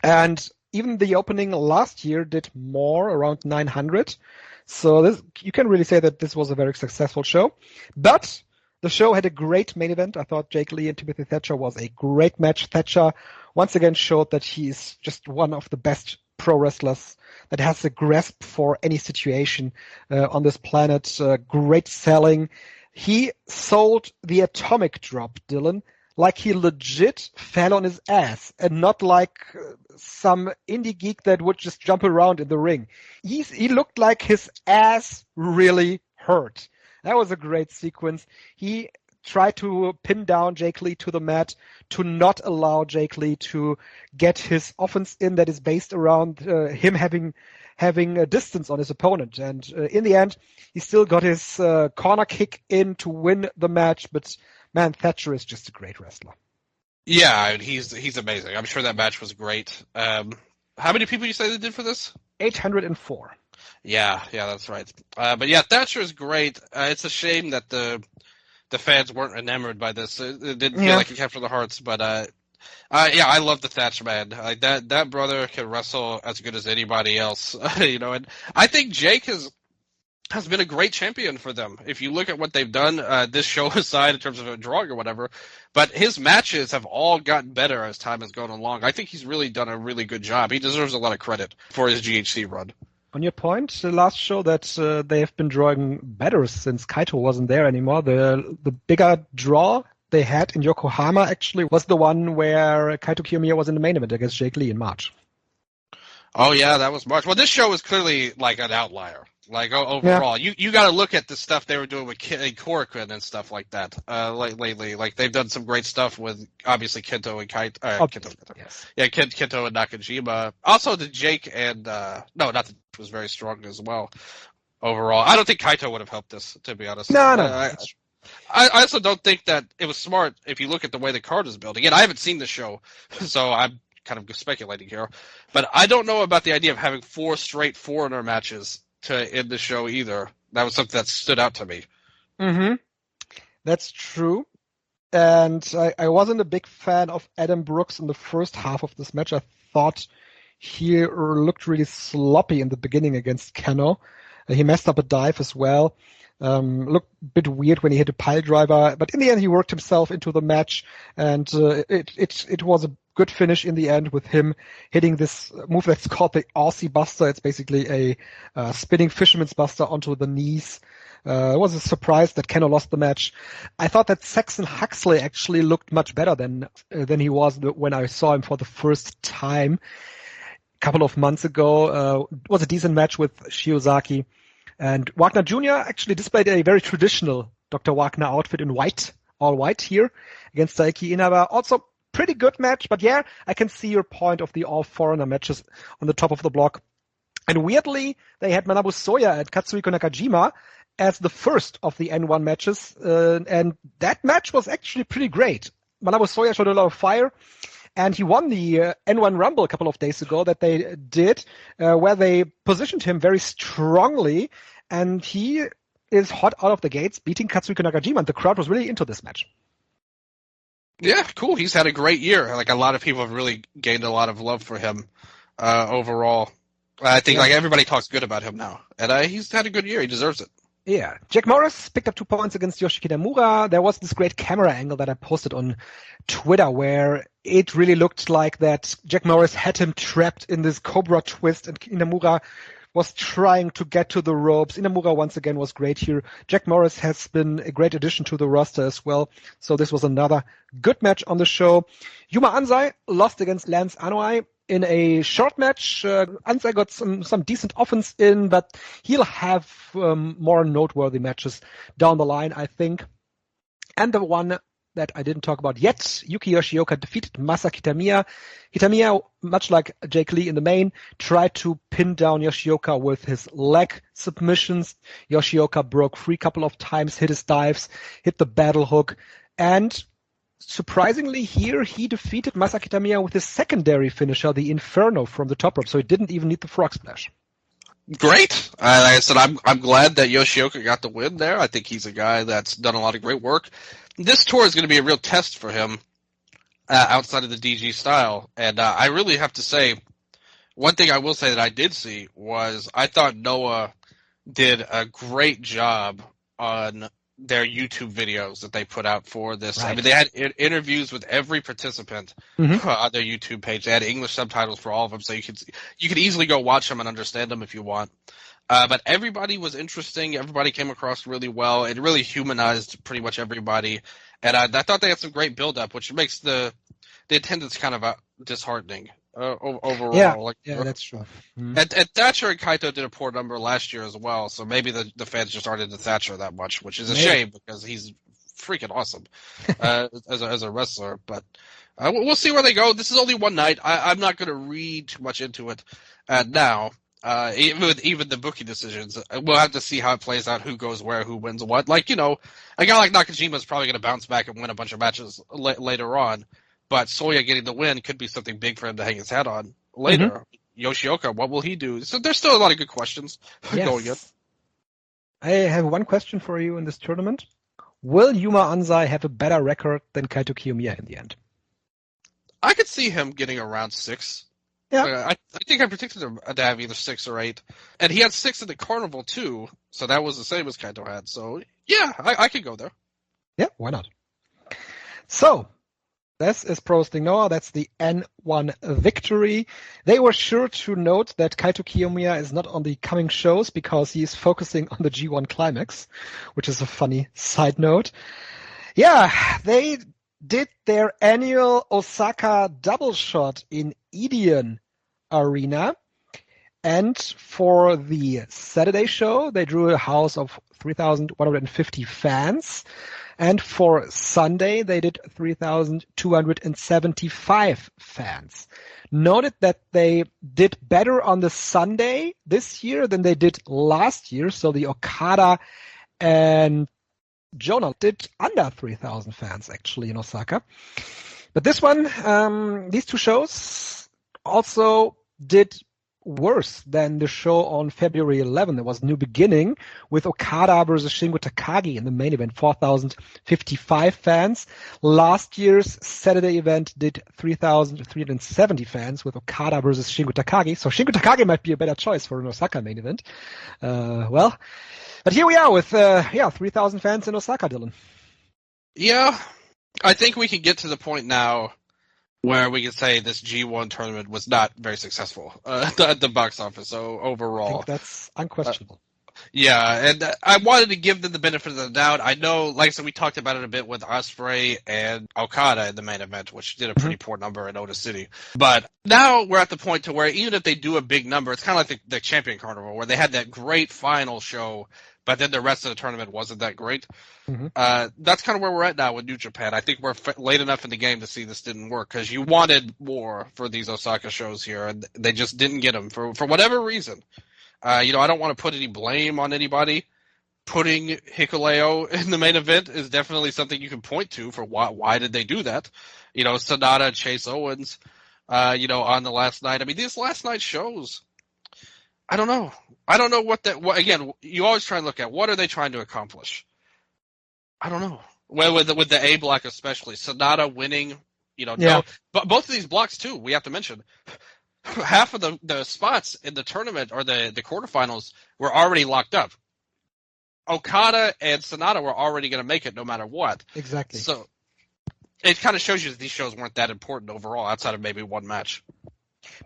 And even the opening last year did more, around 900. So you can really say that this was a very successful show. But the show had a great main event. I thought Jake Lee and Timothy Thatcher was a great match. Thatcher once again showed that he is just one of the best pro wrestlers that has a grasp for any situation on this planet. Great selling. He sold the atomic drop, Dylan, like he legit fell on his ass and not like some indie geek that would just jump around in the ring. He looked like his ass really hurt. That was a great sequence. He tried to pin down Jake Lee to the mat to not allow Jake Lee to get his offense in that is based around him having a distance on his opponent. And in the end, he still got his corner kick in to win the match. But man, Thatcher is just a great wrestler. Yeah, he's amazing. I'm sure that match was great. How many people you say they did for this? 804. Yeah, that's right. But yeah, Thatcher is great. It's a shame that the fans weren't enamored by this. It didn't feel like it captured the hearts. But I love the Thatcher man. That brother can wrestle as good as anybody else. And I think Jake has been a great champion for them. If you look at what they've done, this show aside in terms of a drawing or whatever, but his matches have all gotten better as time has gone along. I think he's really done a really good job. He deserves a lot of credit for his GHC run. On your point, the last show that they have been drawing better since Kaito wasn't there anymore, the bigger draw they had in Yokohama actually was the one where Kaito Kiyomiya was in the main event against Jake Lee in March. Oh yeah, that was March. Well, this show was clearly like an outlier. Like overall, you got to look at the stuff they were doing with Korakuen and stuff like that. Lately, like they've done some great stuff with obviously Kento and Kento. Yes. Yeah, Kento and Nakajima. Also, the Jake and was very strong as well. Overall, I don't think Kaito would have helped this, to be honest. No. I also don't think that it was smart if you look at the way the card is built. Again, I haven't seen the show, so I'm kind of speculating here. But I don't know about the idea of having 4 straight foreigner matches to end the show either. That was something that stood out to me. Mm-hmm. That's true. And I wasn't a big fan of Adam Brooks in the first half of this match. I thought he looked really sloppy in the beginning against Keno. He messed up a dive as well. Looked a bit weird when he hit a pile driver, but in the end he worked himself into the match, and it was a good finish in the end with him hitting this move that's called the Aussie Buster. It's basically a spinning fisherman's buster onto the knees. It was a surprise that Keno lost the match. I thought that Saxon Huxley actually looked much better than he was when I saw him for the first time a couple of months ago. It was a decent match with Shiozaki. And Wagner Jr. actually displayed a very traditional Dr. Wagner outfit in white, all white here against Taiki Inaba. Also pretty good match, but yeah, I can see your point of the all-foreigner matches on the top of the block. And weirdly, they had Manabu Soya and Katsuhiko Nakajima as the first of the N1 matches, and that match was actually pretty great. Manabu Soya showed a lot of fire, and he won the N1 Rumble a couple of days ago that they did, where they positioned him very strongly, and he is hot out of the gates, beating Katsuhiko Nakajima, and the crowd was really into this match. Yeah, cool. He's had a great year. Like, a lot of people have really gained a lot of love for him overall. I think like everybody talks good about him now, and he's had a good year. He deserves it. Yeah. Jack Morris picked up 2 points against Yoshiki Nomura. There was this great camera angle that I posted on Twitter where it really looked like that Jack Morris had him trapped in this Cobra twist, and Inamura was trying to get to the ropes. Inamura once again was great here. Jack Morris has been a great addition to the roster as well. So this was another good match on the show. Yuma Ansai lost against Lance Anoa'i in a short match. Ansai got some decent offense in, but he'll have more noteworthy matches down the line, I think. And the one that I didn't talk about yet, Yuki Yoshioka defeated Masa Kitamiya. Kitamiya, much like Jake Lee in the main, tried to pin down Yoshioka with his leg submissions. Yoshioka broke free a couple of times, hit his dives, hit the battle hook, and surprisingly here, he defeated Masa Kitamiya with his secondary finisher, the Inferno from the top rope, so he didn't even need the frog splash. Great. Like I said, I'm glad that Yoshioka got the win there. I think he's a guy that's done a lot of great work. This tour is going to be a real test for him outside of the DG style, and I really have to say, one thing I will say that I did see was I thought Noah did a great job on their YouTube videos that they put out for this. Right. I mean, they had interviews with every participant on their YouTube page. They had English subtitles for all of them, so you could easily go watch them and understand them if you want. But everybody was interesting. Everybody came across really well. It really humanized pretty much everybody. And I thought they had some great build-up, which makes the attendance kind of disheartening overall. Yeah, that's true. And Thatcher and Kaito did a poor number last year as well, so maybe the fans just aren't into Thatcher that much, which is a shame because he's freaking awesome as a wrestler. But we'll see where they go. This is only one night. I'm not going to read too much into it now. Even the booking decisions, we'll have to see how it plays out, who goes where, who wins what. Like, a guy like Nakajima is probably going to bounce back and win a bunch of matches later on, but Soya getting the win could be something big for him to hang his hat on later. Yoshioka, what will he do? So there's still a lot of good questions going in. I have one question for you in this tournament. Will Yuma Ansai have a better record than Kaito Kiyomiya in the end? I could see him getting around 6. Yeah, I think I predicted him to have either 6 or 8. And he had 6 in the Carnival, too, so that was the same as Kaito had. So, yeah, I could go there. Yeah, why not? So, this is Pro Wrestling Noah. That's the N1 victory. They were sure to note that Kaito Kiyomiya is not on the coming shows because he is focusing on the G1 Climax, which is a funny side note. Yeah, they did their annual Osaka double shot in Edion Arena. And for the Saturday show, they drew a house of 3,150 fans. And for Sunday, they did 3,275 fans. Noted that they did better on the Sunday this year than they did last year. So the Okada and Jonah did under 3,000 fans actually in Osaka. But this one, these two shows also did worse than the show on February 11. There was New Beginning with Okada versus Shingo Takagi in the main event, 4,055 fans. Last year's Saturday event did 3,370 fans with Okada versus Shingo Takagi. So Shingo Takagi might be a better choice for an Osaka main event. But here we are with 3,000 fans in Osaka, Dylan. Yeah, I think we can get to the point now where we can say this G1 tournament was not very successful at the box office. So overall, I think that's unquestionable. Yeah, and I wanted to give them the benefit of the doubt. I know, like I said, we talked about it a bit with Ospreay and Okada in the main event, which did a pretty poor number in Oda City. But now we're at the point to where even if they do a big number, it's kind of like the Champion Carnival, where they had that great final show, but then the rest of the tournament wasn't that great. That's kind of where we're at now with New Japan. I think we're late enough in the game to see this didn't work, because you wanted more for these Osaka shows here, and they just didn't get them for whatever reason. I don't want to put any blame on anybody. Putting Hikuleo in the main event is definitely something you can point to for why did they do that. Sonata, Chase Owens, on the last night. I mean, these last night shows, I don't know. I don't know again, you always try and look at what are they trying to accomplish. I don't know. Well, with the A block especially, Sonata winning, no, but both of these blocks too, we have to mention. Half of the spots in the tournament or the quarterfinals were already locked up. Okada and Sonata were already going to make it no matter what. Exactly. So it kind of shows you that these shows weren't that important overall outside of maybe one match.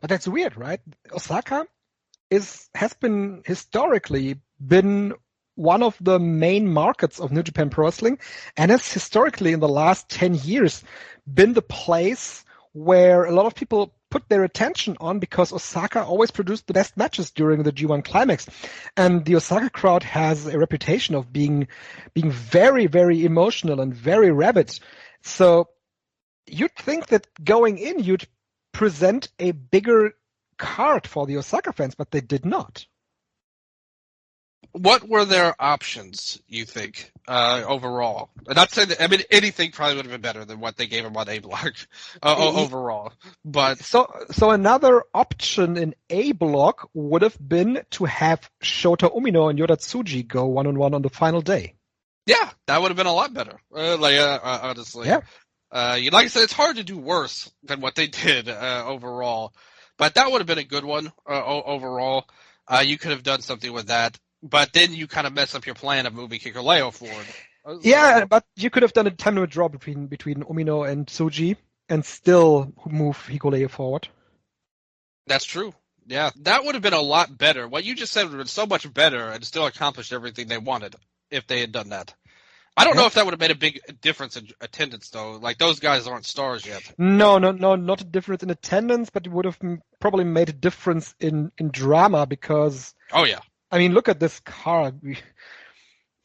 But that's weird, right? Osaka has historically been one of the main markets of New Japan Pro Wrestling, and has historically in the last 10 years been the place where a lot of people put their attention on, because Osaka always produced the best matches during the G1 Climax. And the Osaka crowd has a reputation of being very, very emotional and very rabid. So you'd think that going in, you'd present a bigger card for the Osaka fans, but they did not. What were their options, you think, overall? I'm not saying that, I mean, anything probably would have been better than what they gave him on A block overall. But so another option in A block would have been to have Shota Umino and Yota Tsuji go one-on-one on the final day. Yeah, that would have been a lot better. Honestly. Yeah. Like I said, it's hard to do worse than what they did overall. But that would have been a good one overall. You could have done something with that. But then you kind of mess up your plan of moving Hikuleo forward. Yeah, but you could have done a 10-minute draw between Umino and Tsuji and still move Hikuleo forward. That's true. Yeah, that would have been a lot better. What you just said would have been so much better and still accomplished everything they wanted if they had done that. I don't know if that would have made a big difference in attendance, though. Like, those guys aren't stars yet. No, not a difference in attendance, but it would have probably made a difference in drama, because... Oh, yeah. I mean, look at this card.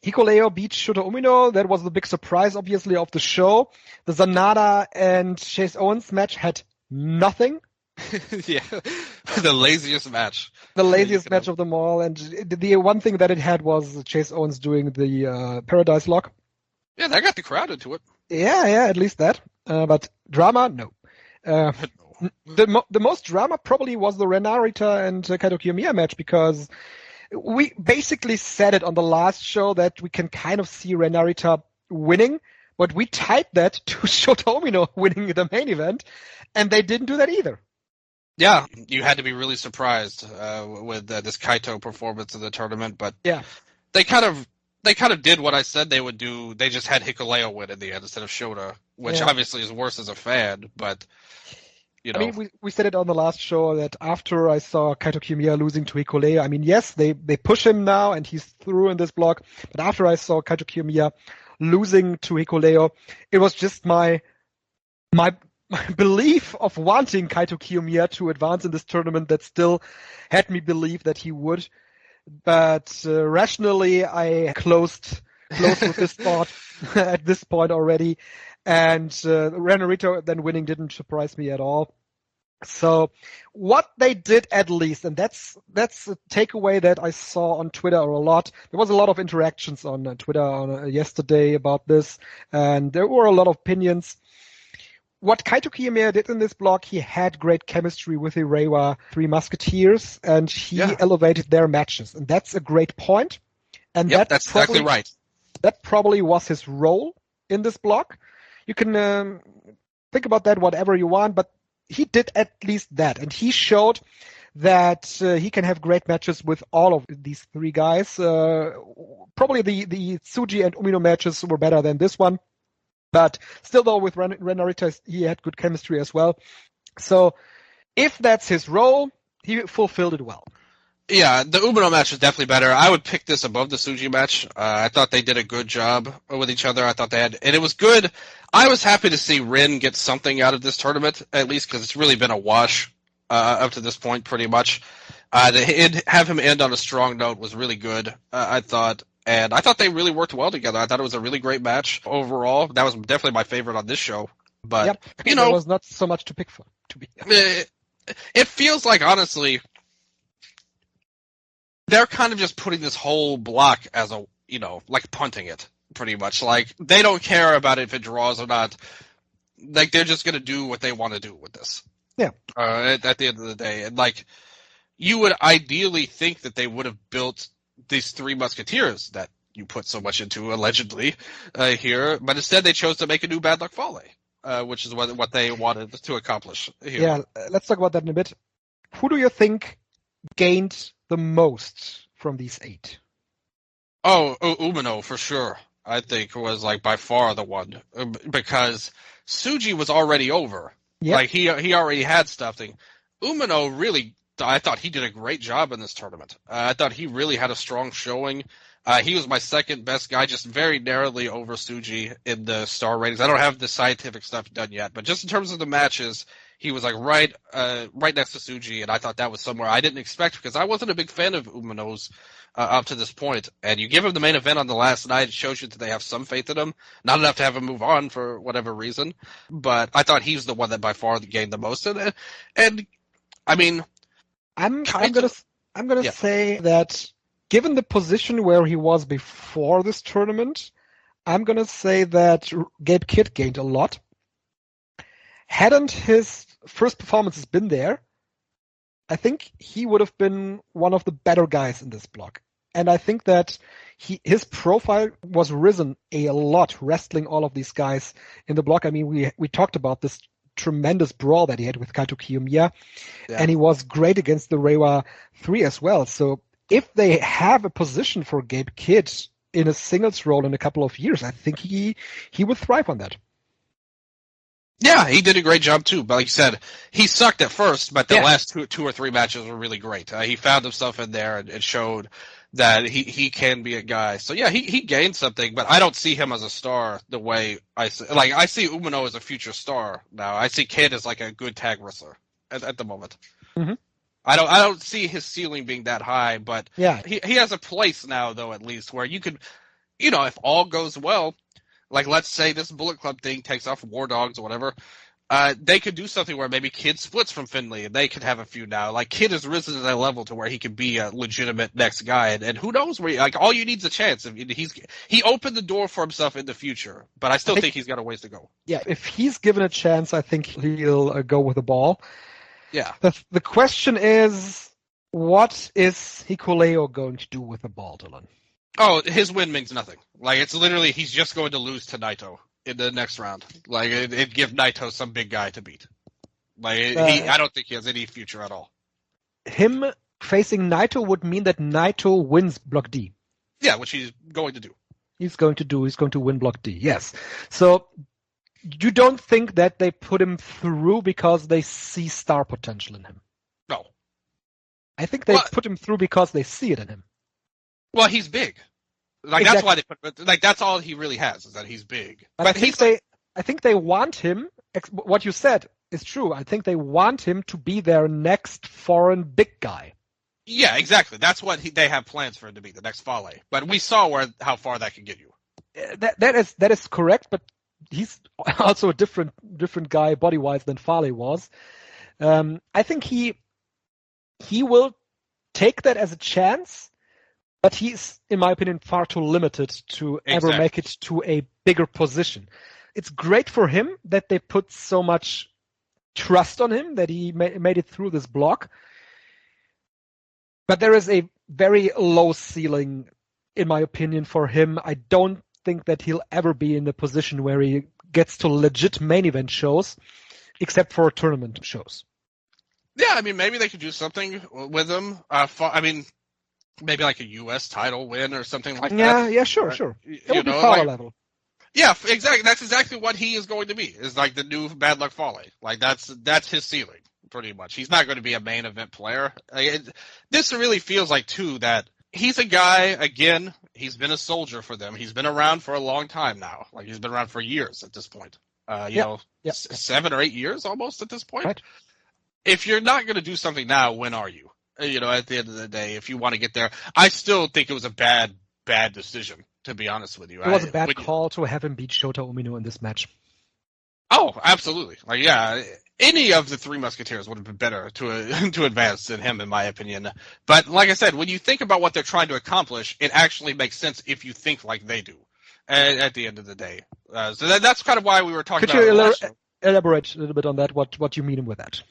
Hikuleo beat Shota Umino. That was the big surprise, obviously, of the show. The Sonata and Chase Owens match had nothing. Yeah, the laziest match. The laziest match of them all. And the one thing that it had was Chase Owens doing the Paradise Lock. Yeah, that got the crowd into it. Yeah, at least that. But drama, no. The most drama probably was the Ren Narita and Kaito Kiyomiya match, because we basically said it on the last show that we can kind of see Ren Narita winning, but we tied that to Shota Umino winning the main event, and they didn't do that either. Yeah, you had to be really surprised with this Kaito performance in the tournament, but yeah, they kind of did what I said they would do. They just had Hikuleo win in the end instead of Shota, which obviously is worse as a fan, but... I mean, we said it on the last show that after I saw Kaito Kiyomiya losing to Hikuleo, I mean, yes, they push him now and he's through in this block. But after I saw Kaito Kiyomiya losing to Hikuleo, it was just my belief of wanting Kaito Kiyomiya to advance in this tournament that still had me believe that he would. But rationally, I closed with this thought at this point already. And Ren Narita then winning didn't surprise me at all. So what they did, at least, and that's a takeaway that I saw on Twitter a lot. There was a lot of interactions on Twitter yesterday about this, and there were a lot of opinions. What Kaito Kiyomiya did in this block, he had great chemistry with the Reiwa Three Musketeers, and he elevated their matches, and that's a great point. And that's exactly right. That probably was his role in this block. You can think about that whatever you want, but he did at least that, and he showed that he can have great matches with all of these three guys. Probably the Tsuji and Umino matches were better than this one. But still, though, with Ren Narita, he had good chemistry as well. So if that's his role, he fulfilled it well. Yeah, the Umino match is definitely better. I would pick this above the Tsuji match. I thought they did a good job with each other. I thought they had, and it was good. I was happy to see Rin get something out of this tournament, at least because it's really been a wash up to this point, pretty much. To have him end on a strong note was really good, I thought. And I thought they really worked well together. I thought it was a really great match overall. That was definitely my favorite on this show. But, yep. You know, there was not so much to pick for, to be honest. It feels like, honestly, they're kind of just putting this whole block as a, like punting it, pretty much. Like, they don't care about if it draws or not. Like, they're just going to do what they want to do with this. Yeah. At the end of the day. And, like, you would ideally think that they would have built these three musketeers that you put so much into, allegedly, here. But instead, they chose to make a new Bad Luck Fale, which is what they wanted to accomplish here. Yeah, let's talk about that in a bit. Who do you think gained the most from these 8? Oh, Umino, for sure, I think, was, like, by far the one. Because Tsuji was already over. Yep. Like, he already had stuff. Umino really, I thought he did a great job in this tournament. I thought he really had a strong showing. He was my second best guy, just very narrowly over Tsuji in the star ratings. I don't have the scientific stuff done yet, but just in terms of the matches, he was like right next to Tsuji, and I thought that was somewhere I didn't expect because I wasn't a big fan of Umino's up to this point. And you give him the main event on the last night, it shows you that they have some faith in him. Not enough to have him move on for whatever reason, but I thought he was the one that by far gained the most. And I mean, I'm gonna say that given the position where he was before this tournament, I'm gonna say that Gabe Kidd gained a lot. Hadn't his first performances been there, I think he would have been one of the better guys in this block. And I think that his profile was risen a lot, wrestling all of these guys in the block. I mean, we talked about this tremendous brawl that he had with Kaito Kiyomiya, and he was great against the Reiwa 3 as well. So if they have a position for Gabe Kidd in a singles role in a couple of years, I think he would thrive on that. Yeah, he did a great job too. But like you said, he sucked at first, but the last two or three matches were really great. He found himself in there and it showed that he can be a guy. So yeah, he gained something, but I don't see him as a star the way I see. Like I see Umino as a future star now. I see Kidd as like a good tag wrestler at the moment. Mm-hmm. I don't see his ceiling being that high, but yeah, he has a place now though at least where you could, if all goes well. Like, let's say this Bullet Club thing takes off War Dogs or whatever. They could do something where maybe Kidd splits from Finley and they could have a feud now. Like, Kidd has risen to that level to where he could be a legitimate next guy. And who knows where, all you need is a chance. He opened the door for himself in the future, but I still think he's got a ways to go. Yeah, if he's given a chance, I think he'll go with the ball. Yeah. The question is, what is Hikuleo going to do with the ball, Dylan? Oh, his win means nothing. Like, it's literally, he's just going to lose to Naito in the next round. Like, it'd give Naito some big guy to beat. Like, I don't think he has any future at all. Him facing Naito would mean that Naito wins Block D. Yeah, which he's going to do. He's going to win Block D, yes. So, you don't think that they put him through because they see star potential in him? No. I think they put him through because they see it in him. Well, he's big. Like, exactly. That's why they put. Like, that's all he really has is that he's big. But I think they want him. What you said is true. I think they want him to be their next foreign big guy. Yeah, exactly. That's what they have plans for him to be, the next Fale. But we saw how far that can get you. That is correct. But he's also a different guy body wise than Fale was. I think he will take that as a chance. But he's, in my opinion, far too limited to ever make it to a bigger position. It's great for him that they put so much trust on him, that he made it through this block. But there is a very low ceiling, in my opinion, for him. I don't think that he'll ever be in a position where he gets to legit main event shows, except for tournament shows. Yeah, I mean, maybe they could do something with him. Maybe like a U.S. title win or something like that. Yeah, sure. It would be Fowler like, level. Yeah, exactly. That's exactly what he is going to be. Is like the new Bad Luck Fale. Like that's his ceiling, pretty much. He's not going to be a main event player. This really feels like too that he's a guy. Again, he's been a soldier for them. He's been around for a long time now. Like he's been around for years at this point. 7 or 8 years almost at this point. Right. If you're not going to do something now, when are you? At the end of the day, if you want to get there, I still think it was a bad decision, to be honest with you. It was a bad call to have him beat Shota Umino in this match. Oh, absolutely. Like, yeah, any of the Three Musketeers would have been better to advance than him, in my opinion. But like I said, when you think about what they're trying to accomplish, it actually makes sense if you think like they do. At the end of the day, so that's kind of why we were talking about. Could you elaborate a little bit on that? What you mean with that?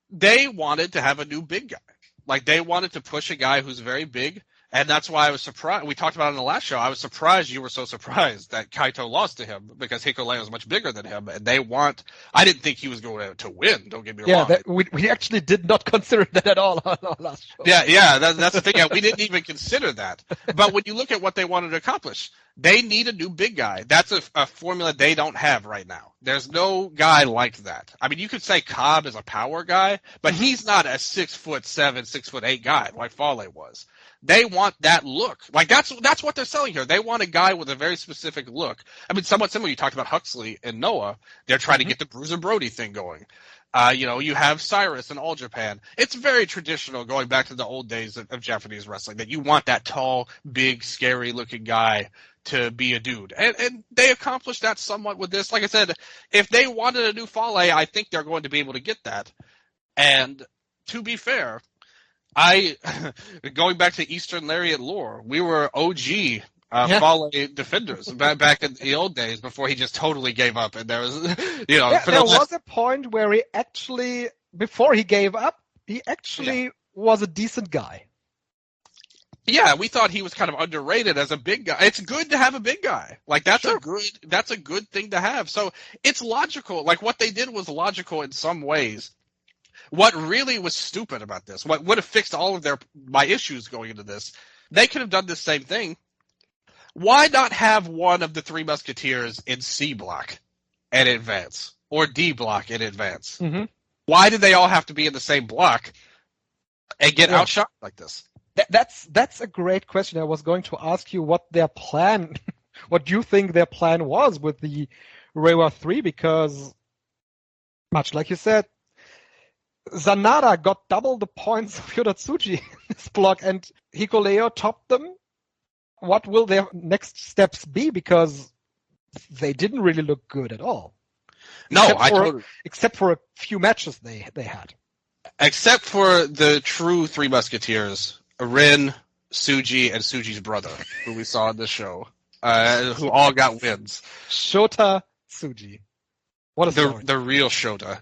They wanted to have a new big guy. Like, they wanted to push a guy who's very big, and that's why I was surprised. We talked about it in the last show. I was surprised you were so surprised that Kaito lost to him, because Hikuleo is much bigger than him, and I didn't think he was going to win, don't get me wrong. Yeah, we actually did not consider that at all on our last show. Yeah, that's the thing. We didn't even consider that. But when you look at what they wanted to accomplish, they need a new big guy. That's a formula they don't have right now. There's no guy like that. I mean, you could say Cobb is a power guy, but he's not a 6'7", 6'8" guy like Fale was. They want that look. Like, that's what they're selling here. They want a guy with a very specific look. I mean, somewhat similar. You talked about Huxley and Noah. They're trying to get the Bruiser Brody thing going. You have Cyrus in All Japan. It's very traditional, going back to the old days of Japanese wrestling, that you want that tall, big, scary-looking guy to be a dude. And they accomplished that somewhat with this. Like I said, if they wanted a new Fale, I think they're going to be able to get that. And to be fair, going back to Eastern Lariat lore, we were OG Fale defenders back in the old days before he just totally gave up. And there was, there was a point where he actually, before he gave up, he actually was a decent guy. Yeah, we thought he was kind of underrated as a big guy. It's good to have a big guy. Like, that's a good thing to have. So it's logical. Like, what they did was logical in some ways. What really was stupid about this, what would have fixed all of my issues going into this, they could have done the same thing. Why not have one of the Three Musketeers in C block and advance, or D block and advance? Mm-hmm. Why did they all have to be in the same block and get outshot like this? That's a great question. I was going to ask you what their plan, what you think their plan was with the Reiwa 3, because much like you said, Sanada got double the points of Yodatsuji in this block, and Hikuleo topped them. What will their next steps be? Because they didn't really look good at all. No, except for a few matches they had. Except for the true Three Musketeers, Rin, Tsuji, and Tsuji's brother, who we saw in the show, who all got wins. Shota Tsuji. What is the real Shota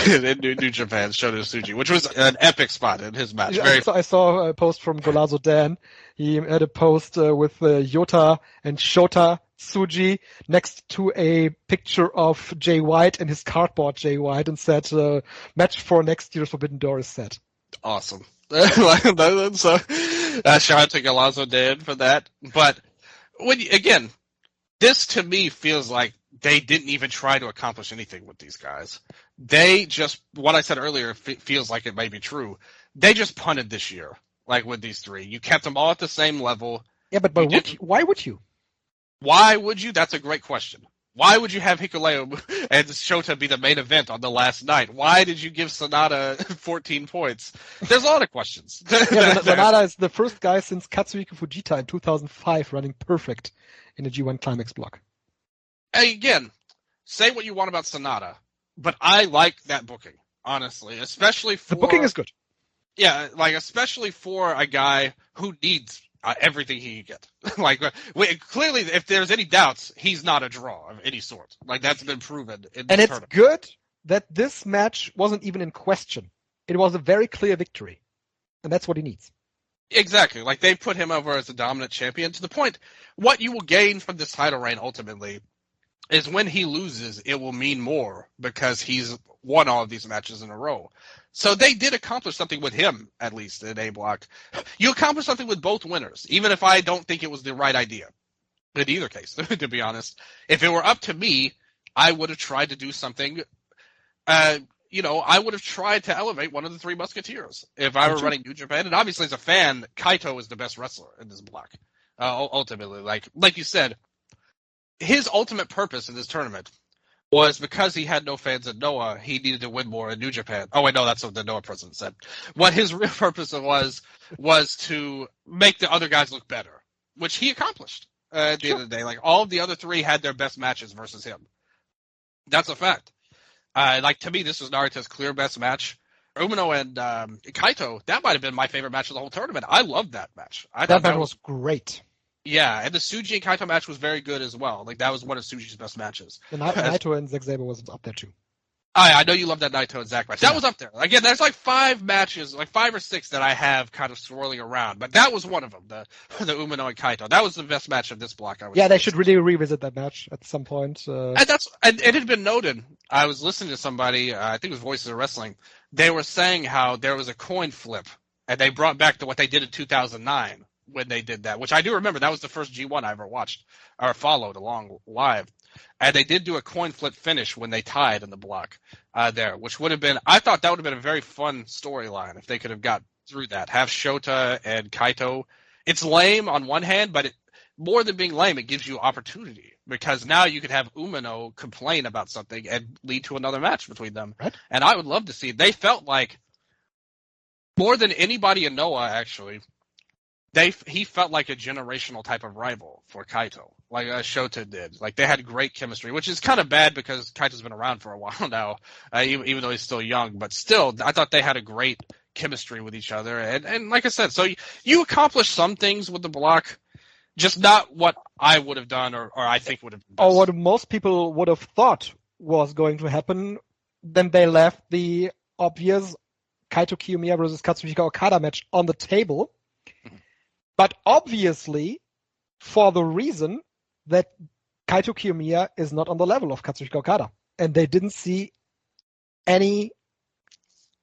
in New Japan, Shota Tsuji, which was an epic spot in his match. Yeah, I saw a post from Golazo Dan. He had a post with Yota and Shota Tsuji next to a picture of Jay White and his cardboard Jay White, and said, match for next year's Forbidden Door is set. Awesome. So, shout out to Golazo Dan for that. But again, this to me feels like they didn't even try to accomplish anything with these guys. They just, what I said earlier feels like it may be true. They just punted this year, like with these three. You kept them all at the same level. Yeah, but why would you? Why would you? That's a great question. Why would you have Hikuleo and Shota be the main event on the last night? Why did you give Sanada 14 points? There's a lot of questions. Sanada is the first guy since Katsuhiko Fujita in 2005 running perfect in a G1 Climax block. Again, say what you want about Sanada, but I like that booking, honestly, especially for... The booking is good. Yeah, like, especially for a guy who needs everything he can get. Clearly, if there's any doubts, he's not a draw of any sort. Like, that's been proven in this tournament. It's good that this match wasn't even in question. It was a very clear victory, and that's what he needs. Exactly. Like, they put him over as a dominant champion to the point, what you will gain from this title reign ultimately is when he loses, it will mean more because he's won all of these matches in a row. So they did accomplish something with him, at least in A block. You accomplished something with both winners, even if I don't think it was the right idea. In either case, to be honest, if it were up to me, I would have tried to do something. I would have tried to elevate one of the Three Musketeers if I were running New Japan. And obviously, as a fan, Kaito is the best wrestler in this block. Ultimately, like you said, his ultimate purpose in this tournament was because he had no fans in Noah, he needed to win more in New Japan. Oh, wait, no, that's what the Noah president said. What his real purpose was to make the other guys look better, which he accomplished at the end of the day. Like, all of the other three had their best matches versus him. That's a fact. To me, this was Narita's clear best match. Umino and Kaito, that might have been my favorite match of the whole tournament. I loved that match. That match was great. Yeah, and the Tsuji and Kaito match was very good as well. Like, that was one of Tsuji's best matches. The Naito and Zack Sabre was up there too. I know you love that Naito and Zack match. That was up there. Again, there's like 5 matches, like 5 or 6 that I have kind of swirling around, but that was one of them, the Umino and Kaito. That was the best match of this block, I would say. They should really revisit that match at some point. And it had been noted. I was listening to somebody, I think it was Voices of Wrestling. They were saying how there was a coin flip, and they brought back to what they did in 2009 when they did that, which I do remember. That was the first G1 I ever watched or followed along live. And they did do a coin flip finish when they tied in the block there, which would have been – I thought that would have been a very fun storyline if they could have got through that. Have Shota and Kaito. It's lame on one hand, but more than being lame, it gives you opportunity because now you could have Umino complain about something and lead to another match between them. Right. And I would love to see it. They felt like more than anybody in Noah, actually – he felt like a generational type of rival for Kaito, like Shota did. Like, they had great chemistry, which is kind of bad because Kaito's been around for a while now, even though he's still young. But still, I thought they had a great chemistry with each other. And like I said, so you accomplished some things with the block, just not what I would have done or I think would have been best. Or what most people would have thought was going to happen. Then they left the obvious Kaito Kiyomiya versus Katsuhiko Okada match on the table. But obviously, for the reason that Kaito Kiyomiya is not on the level of Katsuhiko Okada, and they didn't see any.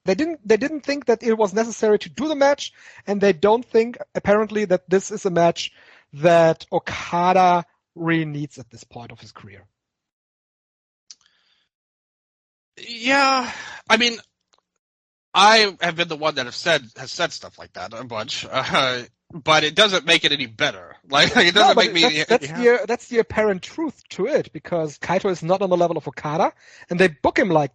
They didn't think that it was necessary to do the match, and they don't think apparently that this is a match that Okada really needs at this point of his career. Yeah, I mean, I have been the one that has said stuff like that a bunch. But it doesn't make it any better. Like, it doesn't make me. That's the apparent truth to it, because Kaito is not on the level of Okada, and they book him like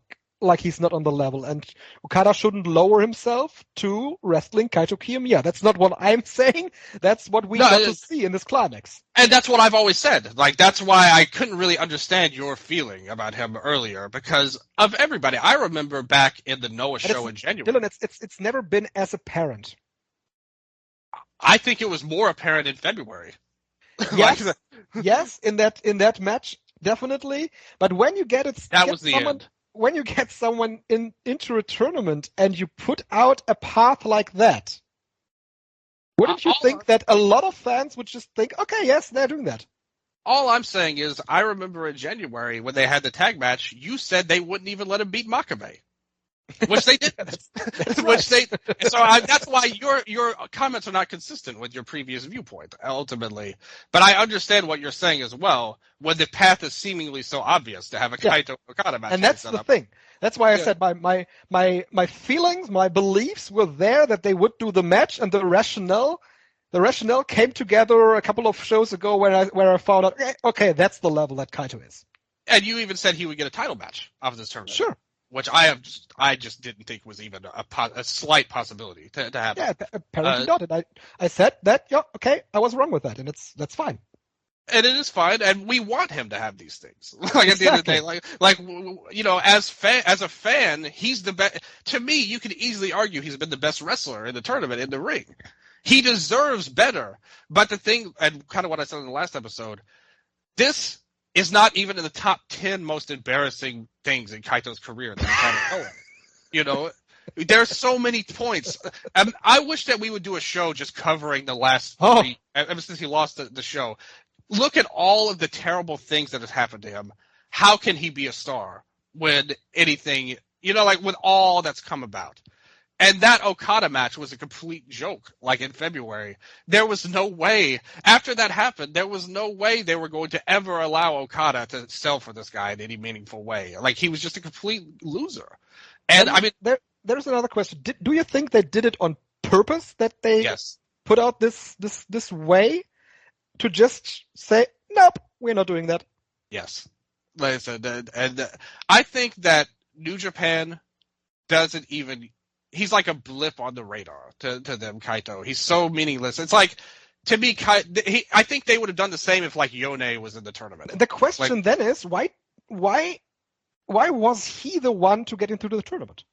he's not on the level, and Okada shouldn't lower himself to wrestling Kaito Kiyomiya. That's not what I'm saying. That's what we got to see in this climax. And that's what I've always said. Like, that's why I couldn't really understand your feeling about him earlier, because of everybody. I remember back in the Noah show in January. Dylan, it's never been as apparent. I think it was more apparent in February. Yes, yes, in that match, definitely. But when you get when you get someone into a tournament and you put out a path like that, wouldn't you think that a lot of fans would just think, okay, yes, they're doing that? All I'm saying is, I remember in January when they had the tag match, you said they wouldn't even let him beat Makabe. Which they did. That's right. That's why your comments are not consistent with your previous viewpoint, ultimately. But I understand what you're saying as well, when the path is seemingly so obvious to have a Kaito Okada match. And that's the thing. That's why I said my feelings, my beliefs were there that they would do the match, and the rationale came together a couple of shows ago where I found out, okay, that's the level that Kaito is. And you even said he would get a title match off this tournament. Sure. Which I just didn't think was even a slight possibility to happen. Yeah, apparently not. And I said that, okay, I was wrong with that, and that's fine. And it is fine, and we want him to have these things. Like, at the end of the day, as a fan, he's the best. To me, you could easily argue he's been the best wrestler in the tournament in the ring. He deserves better. But the thing, and kind of what I said in the last episode, this is not even in the top 10 most embarrassing things in Kaito's career that I'm trying to know. There's so many points. I wish that we would do a show just covering the last 3, ever since he lost the show. Look at all of the terrible things that have happened to him. How can he be a star when anything, like with all that's come about. And that Okada match was a complete joke, like in February. There was no way, after that happened, there was no way they were going to ever allow Okada to sell for this guy in any meaningful way. Like, he was just a complete loser. And I mean, there's another question. Do you think they did it on purpose, that they put out this way to just say, nope, we're not doing that? Yes. Like I said, and I think that New Japan doesn't even... He's like a blip on the radar to them, Kaito. He's so meaningless. It's like, to me, I think they would have done the same if, like, Yone was in the tournament. The question then is, why was he the one to get into the tournament?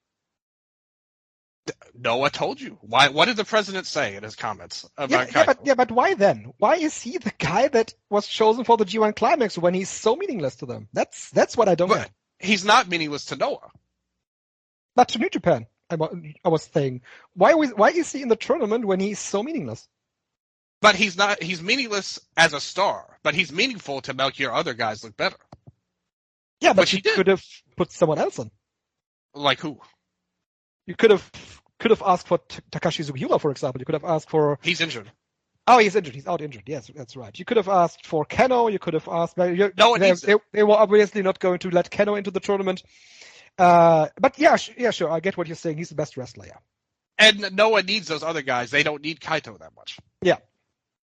Noah told you. Why? What did the president say in his comments about Kaito? But why then? Why is he the guy that was chosen for the G1 Climax when he's so meaningless to them? That's what I don't get. He's not meaningless to Noah. But to New Japan, I was saying, why is he in the tournament when he's so meaningless? But he's not. He's meaningless as a star, but he's meaningful to make your other guys look better. Yeah, but you could have put someone else in. Like who? You could have asked for Takashi Sugiura, for example. You could have asked for... He's injured. Oh, he's injured. He's out injured. Yes, that's right. You could have asked for Keno. You could have asked... No, they were obviously not going to let Keno into the tournament. But yeah, sure. I get what you're saying. He's the best wrestler, yeah. And Noah needs those other guys. They don't need Kaito that much. Yeah.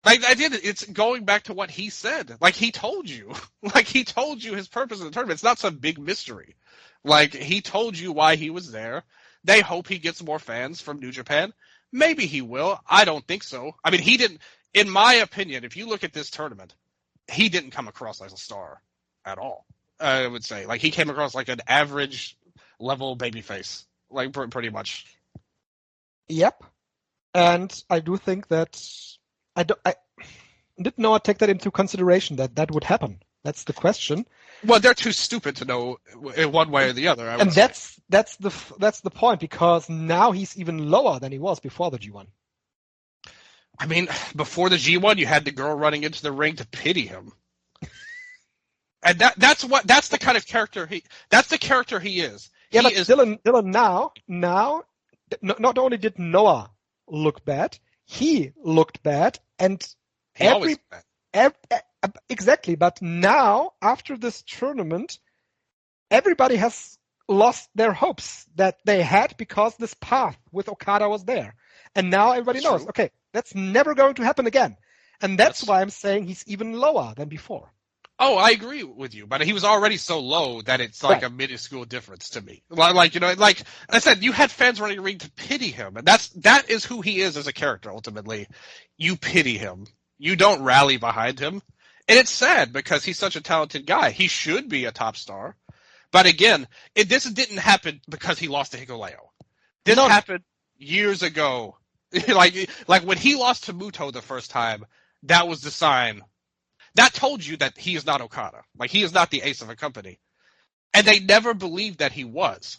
Like, it's going back to what he said. Like, he told you. Like, he told you his purpose in the tournament. It's not some big mystery. Like, he told you why he was there. They hope he gets more fans from New Japan. Maybe he will. I don't think so. I mean, he didn't, in my opinion, if you look at this tournament, he didn't come across as a star at all. I would say, like, he came across like an average level babyface, like pretty much. Yep, and I do think that I didn't know I'd take that into consideration that would happen. That's the question. Well, they're too stupid to know in one way or the other. And that's the point, because now he's even lower than he was before the G1. I mean, before the G1, you had the girl running into the ring to pity him. And that's the kind of character he is. Yeah, but Dylan now, not only did Noah look bad, he looked bad, and exactly. But now, after this tournament, everybody has lost their hopes that they had, because this path with Okada was there, and now everybody knows. Okay, that's never going to happen again, and that's why I'm saying he's even lower than before. Oh, I agree with you, but he was already so low that it's like a minuscule difference to me. Like I said, you had fans running the ring to pity him, and that is who he is as a character. Ultimately, you pity him. You don't rally behind him, and it's sad because he's such a talented guy. He should be a top star, but again, this didn't happen because he lost to Hikuleo. This happened years ago. like when he lost to Muto the first time, that was the sign. That told you that he is not Okada. Like, he is not the ace of a company. And they never believed that he was.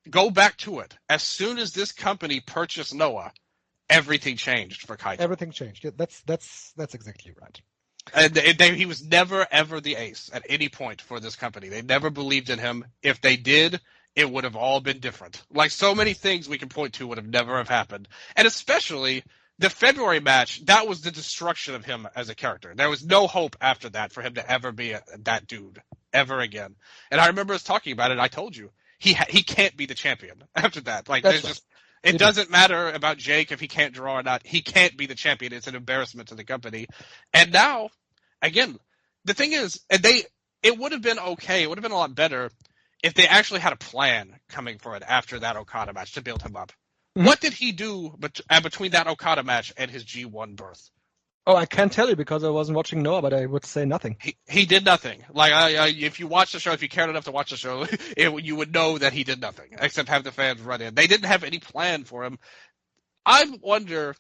Go back to it. As soon as this company purchased Noah, everything changed for Kaito. Everything changed. Yeah, that's exactly right. And he was never, ever the ace at any point for this company. They never believed in him. If they did, it would have all been different. Like, so many things we can point to would have never have happened. And especially... the February match, that was the destruction of him as a character. There was no hope after that for him to ever be that dude ever again. And I remember us talking about it. I told you he can't be the champion after that. Like, it doesn't matter about Jake if he can't draw or not. He can't be the champion. It's an embarrassment to the company. And now, again, the thing is, it would have been okay. It would have been a lot better if they actually had a plan coming for it after that Okada match to build him up. Mm-hmm. What did he do between that Okada match and his G1 berth? Oh, I can't tell you because I wasn't watching Noah, but I would say nothing. He did nothing. Like, if you watch the show, if you cared enough to watch the show, you would know that he did nothing except have the fans run in. They didn't have any plan for him. I wonder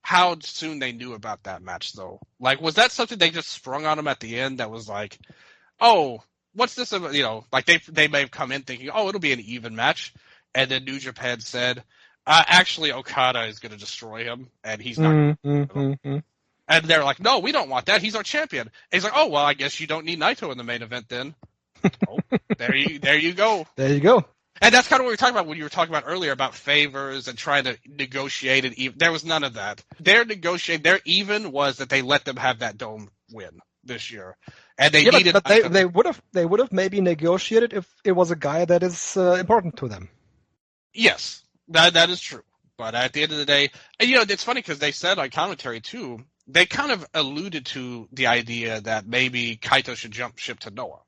how soon they knew about that match, though. Like, was that something they just sprung on him at the end that was like, oh, what's this? You know, like they may have come in thinking, oh, it'll be an even match, and then New Japan said, actually, Okada is going to destroy him, and he's not. And they're like, no, we don't want that. He's our champion. And he's like, oh, well, I guess you don't need Naito in the main event then. Oh, there you go. There you go. And that's kind of what we were talking about when you were talking about earlier about favors and trying to negotiate it. There was none of that. Their even was that they let them have that dome win this year, and they needed. But they would have maybe negotiated if it was a guy that is important to them. Yes, that is true. But at the end of the day, it's funny because they said on commentary too. They kind of alluded to the idea that maybe Kaito should jump ship to Noah.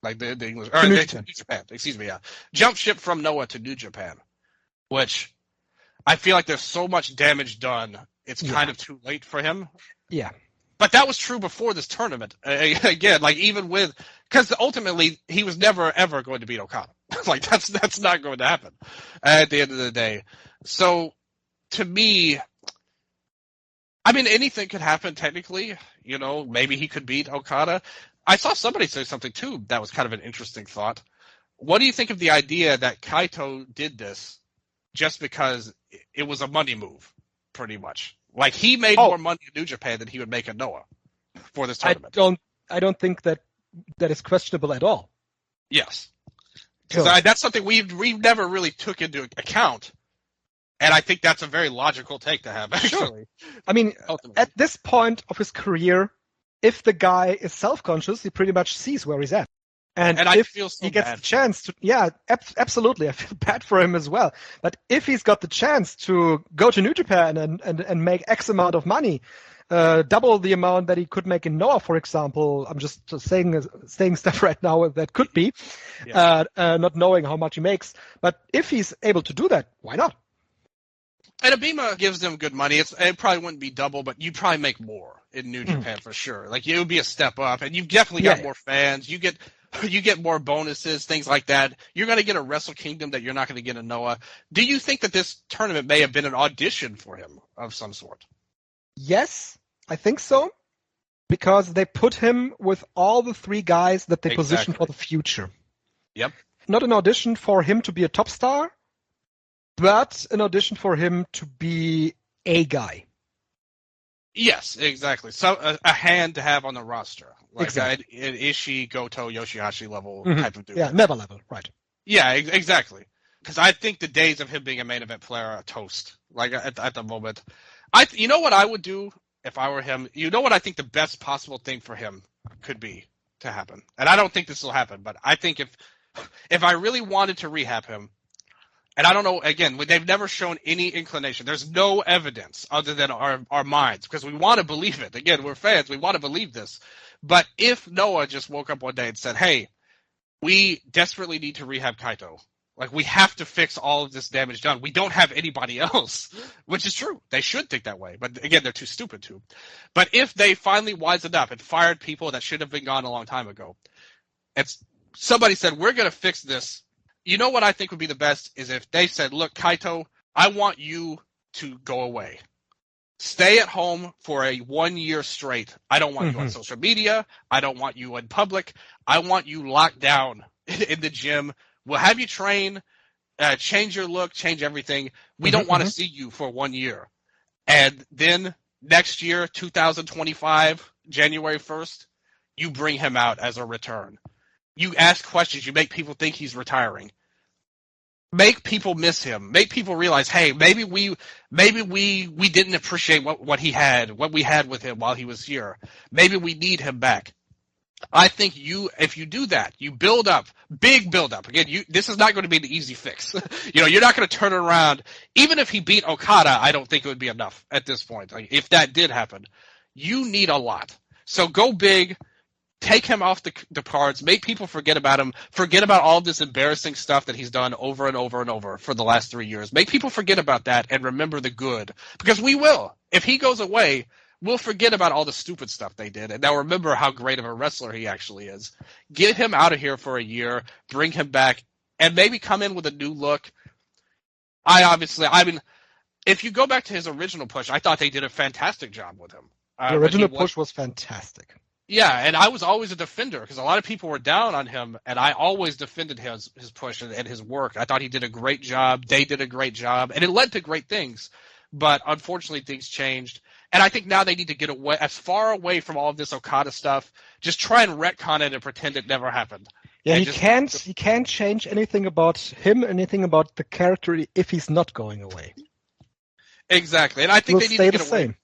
Like the English, or New Japan. Excuse me, yeah. Jump ship from Noah to New Japan, which I feel like there's so much damage done. It's kind of too late for him. Yeah. But that was true before this tournament. Again, like even with, because ultimately he was never ever going to beat Okada. Like that's not going to happen at the end of the day. So to me, I mean, anything could happen technically. Maybe he could beat Okada. I saw somebody say something, too, that was kind of an interesting thought. What do you think of the idea that Kaito did this just because it was a money move, pretty much? Like, he made more money in New Japan than he would make in Noah for this tournament. I don't think that is questionable at all. Yes. Because that's something we've never really took into account, and I think that's a very logical take to have, actually. Sure. I mean, at this point of his career, if the guy is self-conscious, he pretty much sees where he's at. And I if feel so he gets bad the chance to, absolutely. I feel bad for him as well. But if he's got the chance to go to New Japan and make X amount of money, double the amount that he could make in Noah, for example, I'm just saying stuff right now that could be, not knowing how much he makes. But if he's able to do that, why not? And Abima gives them good money. It probably wouldn't be double, but you'd probably make more in New Japan for sure. Like, it would be a step up, and you've definitely got more fans. You get more bonuses, things like that. You're going to get a Wrestle Kingdom that you're not going to get in Noah. Do you think that this tournament may have been an audition for him of some sort? Yes, I think so, because they put him with all the three guys that they position for the future. Yep. Not an audition for him to be a top star, but an audition for him to be a guy. Yes, exactly. So a hand to have on the roster. Like exactly. An Ishii, Goto, Yoshihashi level type of dude. Yeah, never level, right. Yeah, exactly. Because I think the days of him being a main event player are toast. Like, at the moment. You know what I would do if I were him? You know what I think the best possible thing for him could be to happen? And I don't think this will happen, but I think if I really wanted to rehab him, and I don't know, again, they've never shown any inclination. There's no evidence other than our minds, because we want to believe it. Again, we're fans. We want to believe this. But if Noah just woke up one day and said, hey, we desperately need to rehab Kaito. Like, we have to fix all of this damage done. We don't have anybody else, which is true. They should think that way. But, again, they're too stupid to. But if they finally wised up and fired people that should have been gone a long time ago, and somebody said, we're going to fix this, you know what I think would be the best is if they said, look, Kaito, I want you to go away. Stay at home for a 1 year straight. I don't want you on social media. I don't want you in public. I want you locked down in the gym. We'll have you train, change your look, change everything. We don't want to see you for 1 year. And then next year, 2025, January 1st, you bring him out as a return. You ask questions. You make people think he's retiring. Make people miss him. Make people realize, hey, maybe we didn't appreciate what he had, what we had with him while he was here. Maybe we need him back. I think if you do that, you build up, big build up. Again, this is not going to be an easy fix. You're not going to turn it around. Even if he beat Okada, I don't think it would be enough at this point. Like, if that did happen, you need a lot. So go big. Take him off the cards. Make people forget about him. Forget about all this embarrassing stuff that he's done over and over and over for the last 3 years. Make people forget about that and remember the good. Because we will. If he goes away, we'll forget about all the stupid stuff they did. And now remember how great of a wrestler he actually is. Get him out of here for a year. Bring him back. And maybe come in with a new look. If you go back to his original push, I thought they did a fantastic job with him. The original push was fantastic. Yeah, and I was always a defender because a lot of people were down on him, and I always defended his push and his work. I thought he did a great job. They did a great job, and it led to great things. But unfortunately, things changed. And I think now they need to get away, as far away from all of this Okada stuff. Just try and retcon it and pretend it never happened. Yeah, And he can't change anything about him, anything about the character if he's not going away. Exactly. And I think He'll they need stay to the get away. same.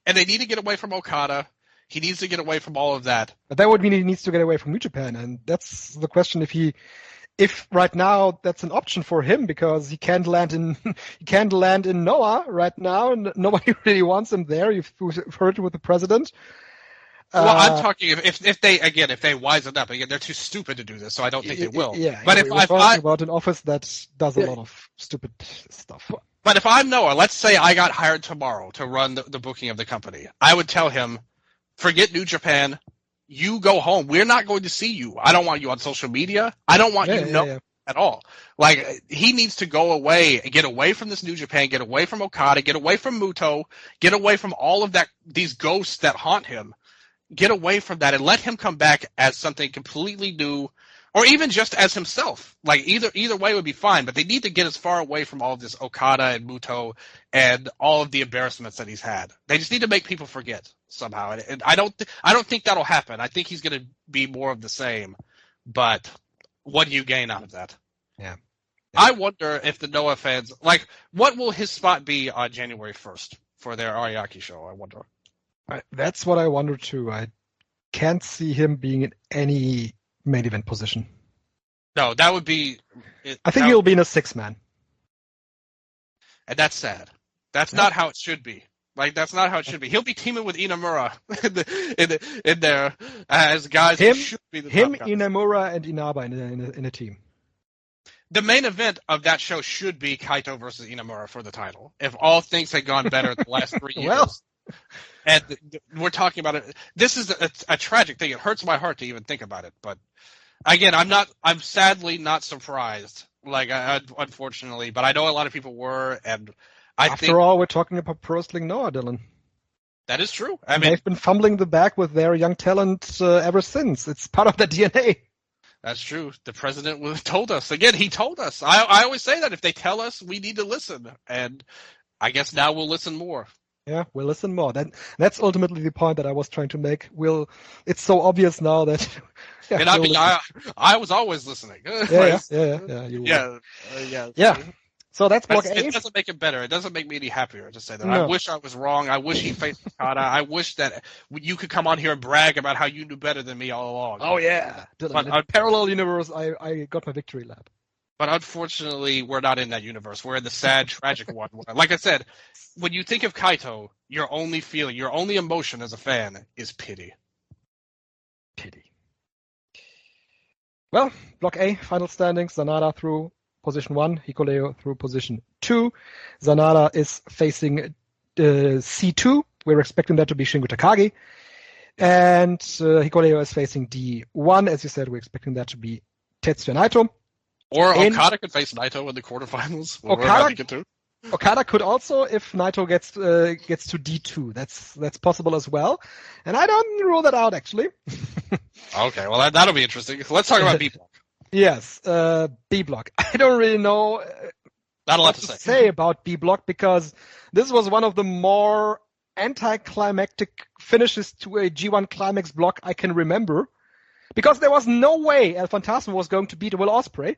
And they need to get away from Okada. He needs to get away from all of that. But that would mean he needs to get away from New Japan, and that's the question if right now that's an option for him, because he can't land in Noah right now, and nobody really wants him there. You've heard with the president. Well, I'm talking if they wisen up again. They're too stupid to do this, so I don't think they will. Yeah, but we're talking about an office that does a lot of stupid stuff. But if I'm Noah, let's say I got hired tomorrow to run the booking of the company, I would tell him, forget New Japan. You go home. We're not going to see you. I don't want you on social media. I don't want you at all. Like, he needs to go away and get away from this New Japan, get away from Okada, get away from Muto, get away from all of that, these ghosts that haunt him. Get away from that and let him come back as something completely new, or even just as himself. Like, either way would be fine, but they need to get as far away from all of this Okada and Muto and all of the embarrassments that he's had. They just need to make people forget somehow. And I don't think that'll happen. I think he's going to be more of the same. But what do you gain out of that? Yeah. I wonder if the Noah fans, like, what will his spot be on January 1st for their Ariake show? I wonder. That's what I wonder too. I can't see him being in any main event position. No, that would be. I think he'll be in a 6-man. And that's sad. That's not how it should be. Like, that's not how it should be. He'll be teaming with Inamura in there as guys who should be the top guys. Inamura, and Inaba in a team. The main event of that show should be Kaito versus Inamura for the title. If all things had gone better the last 3 years. Well. And we're talking about it. This is a tragic thing. It hurts my heart to even think about it. But again, I'm sadly not surprised. Like, unfortunately, but I know a lot of people were. And after all, we're talking about Pro Wrestling Noah, Dylan. That is true. I mean, they've been fumbling the bag with their young talent ever since. It's part of their DNA. That's true. The president told us. Again, he told us. I always say that if they tell us, we need to listen. And I guess now we'll listen more. Yeah, we'll listen more. That's ultimately the point that I was trying to make. It's so obvious now that. Yeah, and I was always listening. Yeah. So that's block A. It doesn't make it better. It doesn't make me any happier to say that. No. I wish I was wrong. I wish he faced Okada. I wish that you could come on here and brag about how you knew better than me all along. Oh yeah, Dylan, in a parallel universe, I got my victory lap. But unfortunately, we're not in that universe. We're in the sad, tragic one. Like I said, when you think of Kaito, your only feeling, your only emotion as a fan is pity. Pity. Well, Block A, final standings. Zanada through position 1, Hikuleo through position 2. Zanada is facing C2. We're expecting that to be Shingo Takagi. And Hikuleo is facing D1. As you said, we're expecting that to be Tetsuya Naito. Or Okada could face Naito in the quarterfinals. Okada could also, if Naito gets to D2. That's possible as well. And I don't rule that out, actually. Okay, well, that'll be interesting. Let's talk about B block. Yes, B block. I don't really know not a lot what to say about B block, because this was one of the more anticlimactic finishes to a G1 Climax block I can remember. Because there was no way El Fantasma was going to beat Will Ospreay,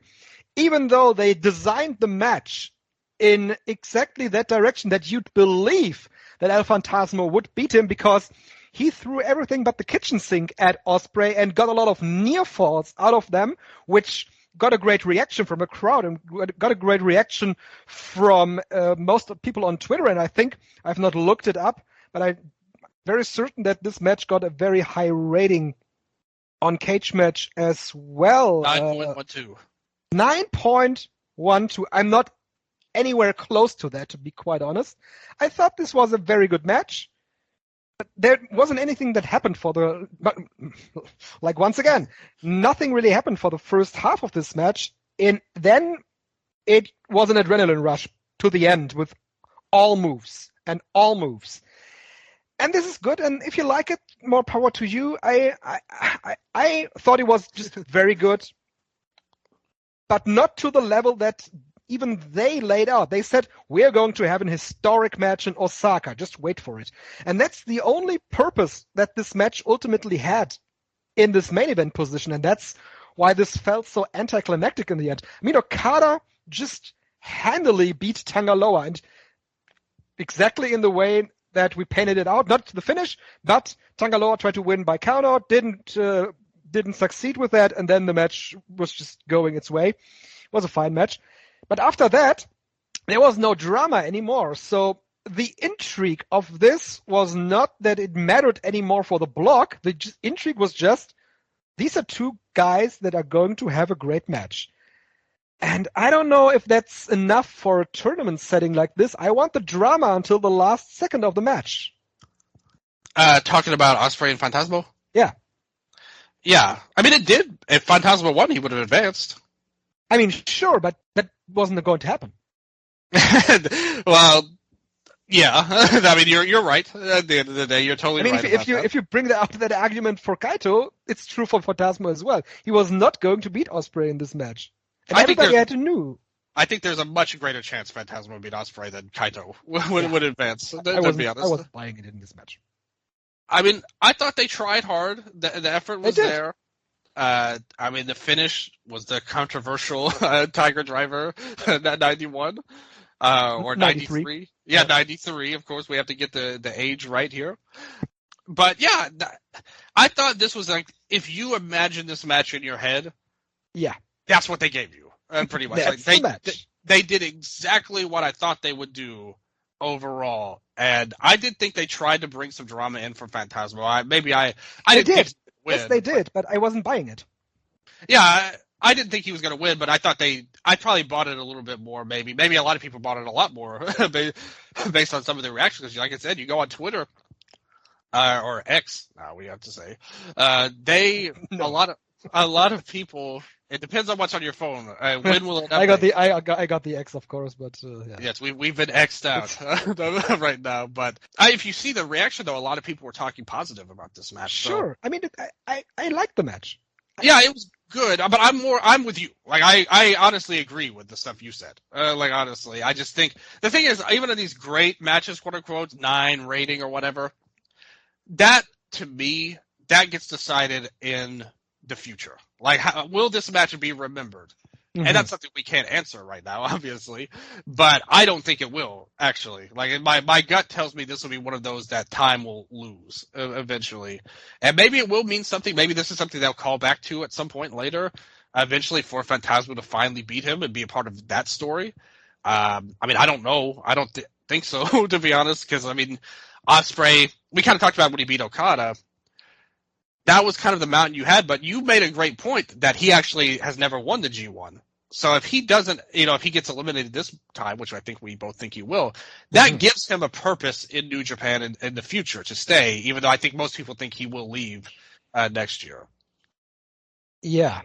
even though they designed the match in exactly that direction, that you'd believe that El Fantasma would beat him, because he threw everything but the kitchen sink at Ospreay and got a lot of near falls out of them, which got a great reaction from the crowd and got a great reaction from most of people on Twitter. And I think, I've not looked it up, but I'm very certain that this match got a very high rating on Cage Match as well. 9.12. 9.12. I'm not anywhere close to that, to be quite honest. I thought this was a very good match. But there wasn't anything that happened once again, nothing really happened for the first half of this match. And then it was an adrenaline rush to the end with all moves. And this is good, and if you like it, more power to you. I thought it was just very good, but not to the level that even they laid out. They said, we're going to have an historic match in Osaka. Just wait for it. And that's the only purpose that this match ultimately had in this main event position, and that's why this felt so anticlimactic in the end. I mean, Okada just handily beat Tangaloa, and exactly in the way that we painted it out, not to the finish, but Tangaloa tried to win by counter, didn't succeed with that, and then the match was just going its way. It was a fine match. But after that, there was no drama anymore. So the intrigue of this was not that it mattered anymore for the block. The intrigue was just, these are two guys that are going to have a great match. And I don't know if that's enough for a tournament setting like this. I want the drama until the last second of the match. Talking about Ospreay and Phantasmo? Yeah. Yeah. I mean, it did. If Phantasmo won, he would have advanced. I mean, sure, but that wasn't going to happen. Well, yeah. I mean, you're right. At the end of the day, you're totally right. If you bring out that argument for Kaito, it's true for Phantasmo as well. He was not going to beat Ospreay in this match. And everybody had to know. I think there's a much gretter chance Phantasmo would beat Ospreay than Kaito would advance. I wasn't buying it in this match. I mean, I thought they tried hard. The effort was there. I mean, the finish was the controversial Tiger Driver, 91 or 93. Yeah, 93. Of course, we have to get the age right here. But yeah, I thought this was like, if you imagine this match in your head, that's what they gave you, pretty much. They did exactly what I thought they would do overall, and I did think they tried to bring some drama in from Phantasmo. I didn't think he would win. Yes, they did, but I wasn't buying it. Yeah, I didn't think he was going to win, but I thought I probably bought it a little bit more, maybe. Maybe a lot of people bought it a lot more based on some of the reactions. Like I said, you go on Twitter, or X, now we have to say, a lot of people. It depends on what's on your phone. When will it update? I got the X, of course, but yeah. Yes, we've been X'd out right now. But if you see the reaction, though, a lot of people were talking positive about this match. Sure, so. I mean, I liked the match. Yeah, it was good, but I'm with you. Like I honestly agree with the stuff you said. Like honestly, I just think the thing is, even in these great matches, quote unquote, 9 rating or whatever, that to me that gets decided in the future. Like, will this match be remembered? Mm-hmm. And that's something we can't answer right now, obviously. But I don't think it will, actually. Like, my gut tells me this will be one of those that time will lose eventually. And maybe it will mean something. Maybe this is something they'll call back to at some point later, eventually for Phantasmo to finally beat him and be a part of that story. I mean, I don't know. I don't think so, to be honest, because, I mean, Ospreay, we kind of talked about when he beat Okada. That was kind of the mountain you had, but you made a great point that he actually has never won the G1. So if he doesn't, if he gets eliminated this time, which I think we both think he will, that gives him a purpose in New Japan in the future to stay, even though I think most people think he will leave next year. Yeah,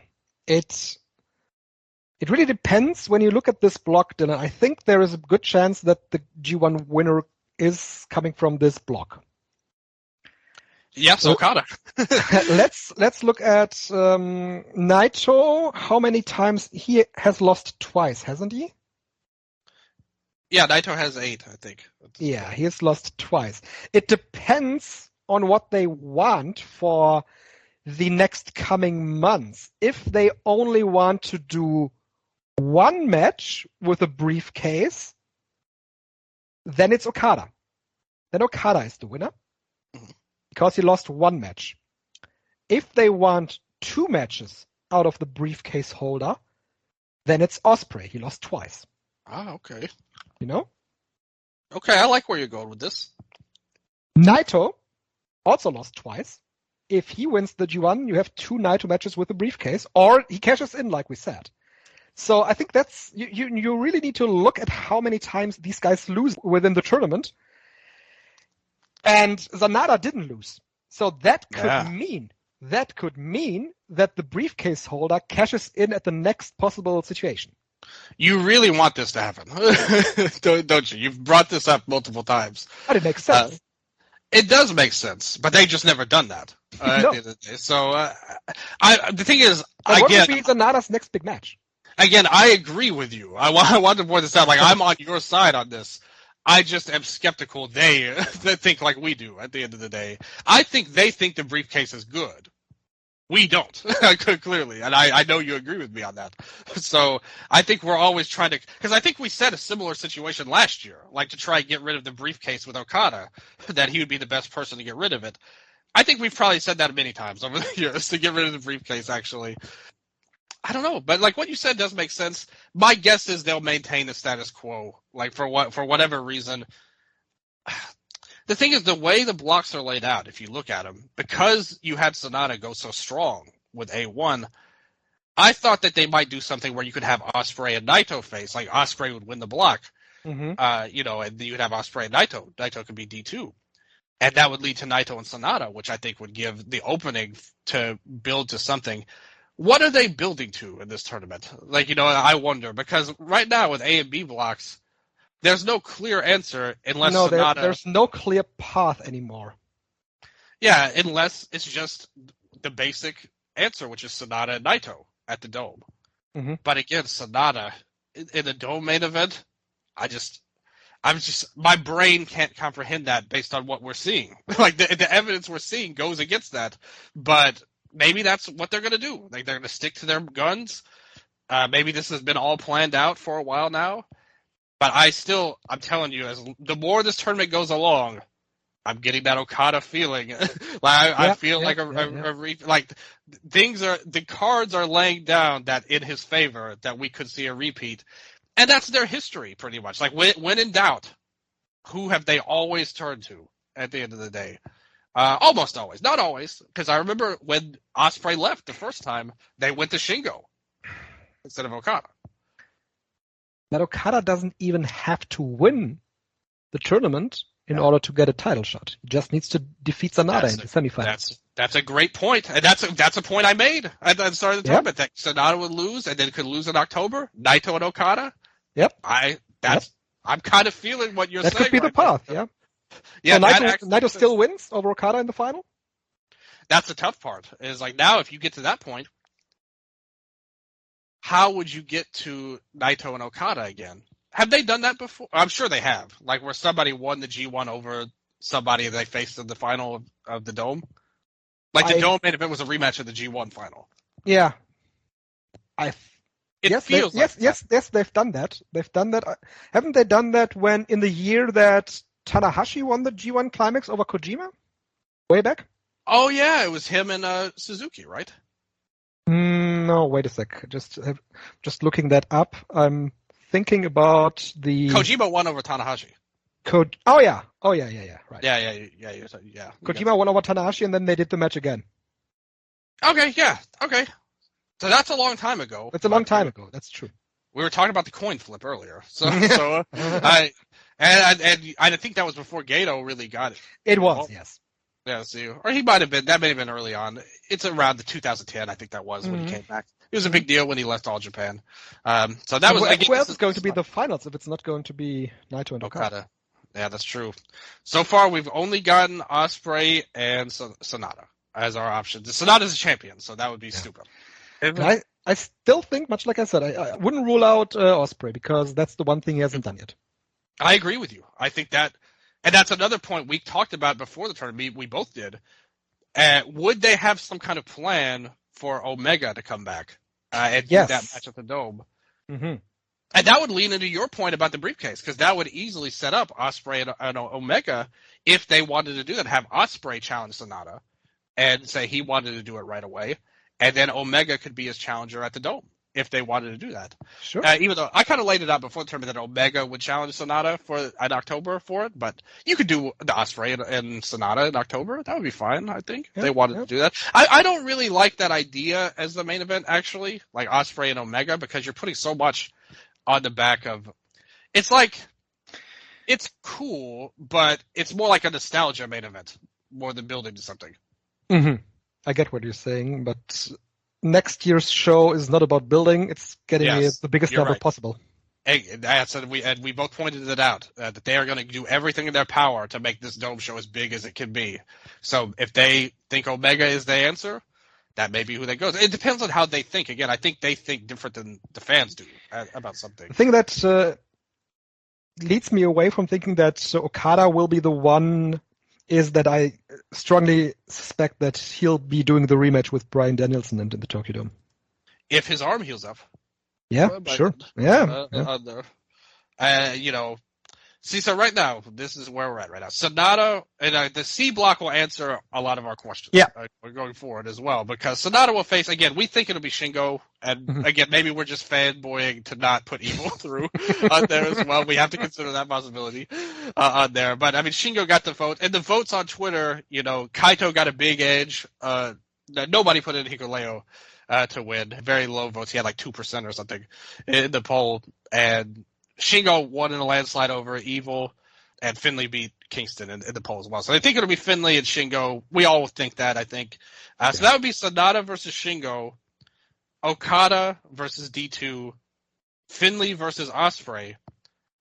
it really depends when you look at this block, Dylan. I think there is a good chance that the G1 winner is coming from this block. Yes, Okada. let's look at Naito. How many times he has lost twice, hasn't he? Yeah, Naito has 8, I think. Yeah, he has lost twice. It depends on what they want for the next coming months. If they only want to do one match with a briefcase, then it's Okada. Then Okada is the winner. Because he lost one match. If they want 2 matches out of the briefcase holder, then it's Ospreay. He lost twice. Ah, okay. You know? Okay, I like where you're going with this. Naito also lost twice. If he wins the G1, you have 2 Naito matches with the briefcase, or he cashes in, like we said. So I think that's you really need to look at how many times these guys lose within the tournament. And Sanada didn't lose. So that could mean that the briefcase holder cashes in at the next possible situation. You really want this to happen, don't you? You've brought this up multiple times. But it makes sense. It does make sense, but they've just never done that. No. At the end of the day. So the thing is, what would be Sanada's next big match? Again, I agree with you. I want to point this out. Like, I'm on your side on this. I just am skeptical they think like we do at the end of the day. I think they think the briefcase is good. We don't, clearly, and I know you agree with me on that. So I think we're always trying to, because I think we said a similar situation last year, like to try and get rid of the briefcase with Okada, that he would be the best person to get rid of it. I think we've probably said that many times over the years, to get rid of the briefcase, actually. I don't know, but like what you said does make sense. My guess is they'll maintain the status quo, like for whatever reason. The thing is, the way the blocks are laid out, if you look at them, because you had Sonata go so strong with A1, I thought that they might do something where you could have Ospreay and Naito face, like Ospreay would win the block, and you would have Ospreay and Naito. Naito could be D2. And that would lead to Naito and Sonata, which I think would give the opening to build to something. What are they building to in this tournament? Like, I wonder, because right now with A and B blocks, there's no clear answer unless Sonata... there's no clear path anymore. Yeah, unless it's just the basic answer, which is Sonata and Naito at the Dome. Mm-hmm. But again, Sonata in the Dome main event, my brain can't comprehend that based on what we're seeing. Like the evidence we're seeing goes against that. But maybe that's what they're going to do. Like they're going to stick to their guns. Maybe this has been all planned out for a while now. But I'm telling you, as the more this tournament goes along, I'm getting that Okada feeling. I feel like the cards are laying down that in his favor that we could see a repeat, and that's their history pretty much. Like when in doubt, who have they always turned to at the end of the day? Almost always, not always, because I remember when Ospreay left the first time, they went to Shingo instead of Okada. But Okada doesn't even have to win the tournament in order to get a title shot. He just needs to defeat Sonata in the semifinals. That's a great point, and that's a point I made at the start of the tournament, that Sonata would lose and then could lose in October. Naito and Okada. Yep. I'm kind of feeling what you're saying. That could be the path. Yeah. Yeah. So Naito still wins over Okada in the final. That's the tough part. Is like now, if you get to that point, how would you get to Naito and Okada again? Have they done that before? I'm sure they have. Like where somebody won the G1 over somebody they faced in the final of the Dome. Like the Dome main event was a rematch of the G1 final. Yeah. Yes, they've done that. They've done that. Haven't they done that when in the year that Tanahashi won the G1 Climax over Kojima? Way back? Oh yeah, it was him and Suzuki, right? No, wait a sec. Just looking that up. I'm thinking about the Kojima won over Tanahashi. Oh yeah, right. Yeah. Kojima won over Tanahashi, and then they did the match again. Okay. So that's a long time ago. That's a long time ago. That's true. We were talking about the coin flip earlier, I think that was before Gato really got it. It was, yes. Yeah, or he might have been. That may have been early on. It's around the 2010, I think that was when he came back. It was a big deal when he left All Japan. So that was. Who else is going to be the finals if it's not going to be Naito and Okada? Yeah, that's true. So far, we've only gotten Ospreay and Sonata as our options. Sonata's a champion, so that would be stupid. I still think, much like I said, I wouldn't rule out Ospreay because that's the one thing he hasn't done yet. I agree with you. I think that, and that's another point we talked about before the tournament. We both did. Would they have some kind of plan for Omega to come back and do that match at the Dome? Mm-hmm. And that would lean into your point about the briefcase, because that would easily set up Ospreay and Omega if they wanted to do that. Have Ospreay challenge Sonata and say he wanted to do it right away, and then Omega could be his challenger at the Dome if they wanted to do that. Sure. Even though I kind of laid it out before the tournament that Omega would challenge Sonata in October for it, but you could do the Ospreay and Sonata in October. That would be fine, I think, if they wanted to do that. I don't really like that idea as the main event, actually, like Ospreay and Omega, because you're putting so much on the back of, it's like, it's cool, but it's more like a nostalgia main event more than building to something. Mm-hmm. I get what you're saying, but next year's show is not about building; it's getting the biggest number possible. And we both pointed it out that they are going to do everything in their power to make this Dome show as big as it can be. So if they think Omega is the answer, that may be who they go. It depends on how they think. Again, I think they think different than the fans do about something. The thing that leads me away from thinking that Okada will be the one is that I strongly suspect that he'll be doing the rematch with Bryan Danielson in the Tokyo Dome. If his arm heals up. Yeah, sure. Yeah. See, so right now, this is where we're at right now. Sonata, and the C block will answer a lot of our questions. Yeah. We're going forward as well, because Sonata will face, again, we think it'll be Shingo, and again, maybe we're just fanboying to not put Evil through on there as well. We have to consider that possibility on there. But, I mean, Shingo got the vote, and the votes on Twitter, Kaito got a big edge. Nobody put in Hikuleo to win. Very low votes. He had like 2% or something in the poll, and Shingo won in a landslide over Evil, and Finlay beat Kingston in the poll as well. So I think it'll be Finlay and Shingo. We all think that, I think. So that would be Sonata versus Shingo, Okada versus D2, Finlay versus Ospreay,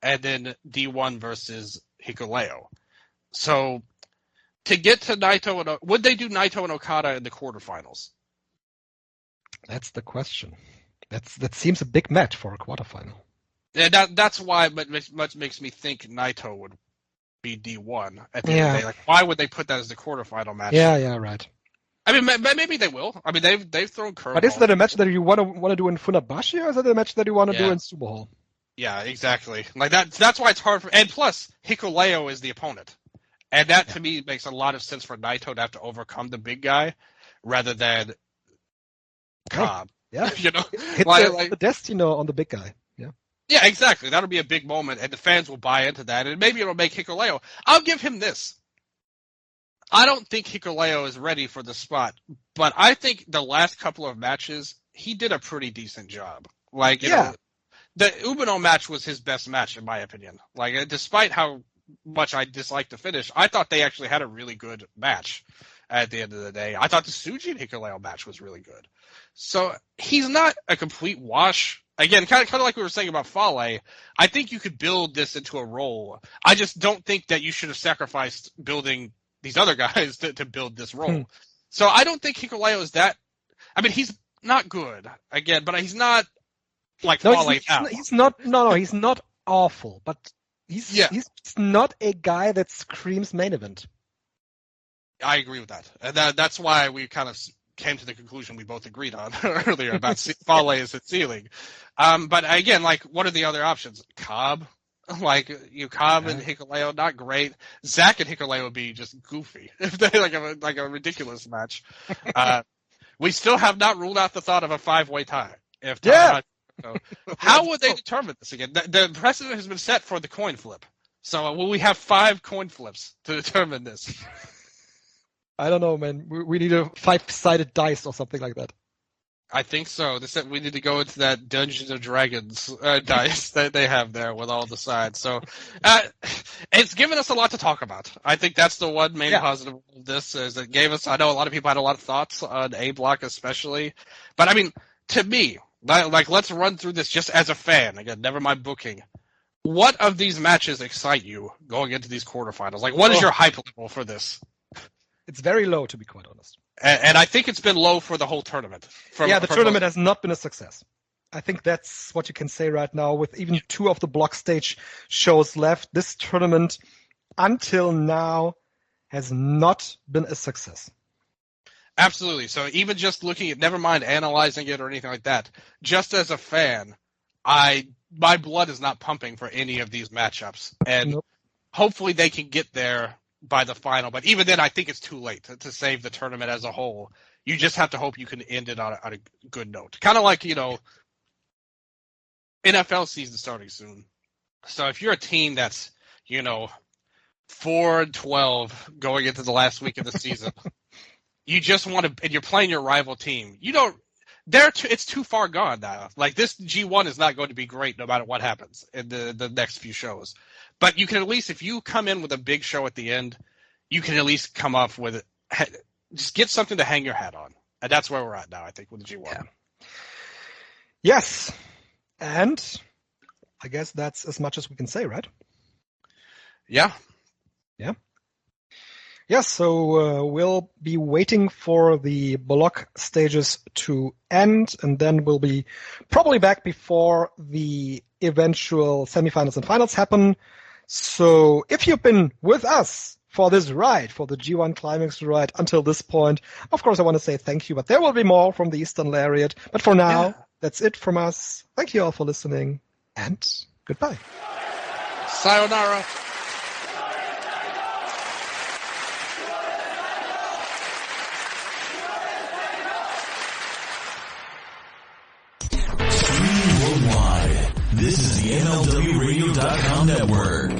and then D1 versus Hikuleo. So to get to Naito, would they do Naito and Okada in the quarterfinals? That's the question. That seems a big match for a quarterfinal. Yeah, that's why it makes me think Naito would be D1 at the end of the day. Like, why would they put that as the quarterfinal match? Yeah, right. I mean, maybe they will. I mean, they've thrown curveballs. But is that a match that you want to do in Funabashi, or is that a match that you want to do in Sumo Hall? Yeah, exactly. Like that's why it's hard for. And plus, Hikuleo is the opponent, and that to me makes a lot of sense for Naito to have to overcome the big guy rather than Cobb. Yeah, Hit the Destino on the big guy. Yeah, exactly. That'll be a big moment, and the fans will buy into that, and maybe it'll make Hikuleo. I'll give him this. I don't think Hikuleo is ready for the spot, but I think the last couple of matches, he did a pretty decent job. Like, you know, the Umino match was his best match, in my opinion. Like, despite how much I disliked the finish, I thought they actually had a really good match at the end of the day. I thought the Tsuji and Hikuleo match was really good. So he's not a complete wash. Again, kind of like we were saying about Fale, I think you could build this into a role. I just don't think that you should have sacrificed building these other guys to build this role. So I don't think Hikuleo is that. I mean, he's not good, again, but he's not like Fale now. He's not. No, he's not awful, but he's not a guy that screams main event. I agree with that, and that's why we kind of came to the conclusion we both agreed on earlier about Fale is its ceiling. But again, like, what are the other options? Cobb? Like, Cobb and Hikuleo, not great. Zack and Hikuleo would be just goofy if they like a ridiculous match. We still have not ruled out the thought of a 5-way tie. So how would they determine this again? The precedent has been set for the coin flip. So will we have 5 coin flips to determine this? I don't know, man. We need a 5-sided dice or something like that. I think so. We need to go into that Dungeons and Dragons dice that they have there with all the sides. So it's given us a lot to talk about. I think that's the one main positive of this is it gave us. I know a lot of people had a lot of thoughts on A block especially, but I mean, to me, like let's run through this just as a fan. Again, never mind booking. What of these matches excite you going into these quarterfinals? Like, what is your hype level for this? It's very low, to be quite honest. And I think it's been low for the whole tournament. The tournament has not been a success. I think that's what you can say right now. With even 2 of the block stage shows left, this tournament, until now, has not been a success. Absolutely. So even just looking at, never mind analyzing it or anything like that, just as a fan, my blood is not pumping for any of these matchups. And hopefully they can get there by the final, but even then, I think it's too late to save the tournament as a whole. You just have to hope you can end it on a good note. Kind of like, NFL season starting soon. So if you're a team that's, 4-12 going into the last week of the season, you just want to, and you're playing your rival team. It's too far gone now. Like, this G1 is not going to be great no matter what happens in the next few shows. But you can at least, if you come in with a big show at the end, you can at least come up with just get something to hang your hat on. And that's where we're at now, I think, with the G1. Yeah. Yes. And I guess that's as much as we can say, right? Yeah. Yeah. Yes, so we'll be waiting for the block stages to end, and then we'll be probably back before the eventual semifinals and finals happen. So if you've been with us for this ride, for the G1 Climax ride until this point. Of course, I want to say thank you, but there will be more from the Eastern Lariat. But for now, that's it from us. Thank you all for listening, and goodbye. Sayonara. Streaming worldwide. This is the MLWRadio.com network.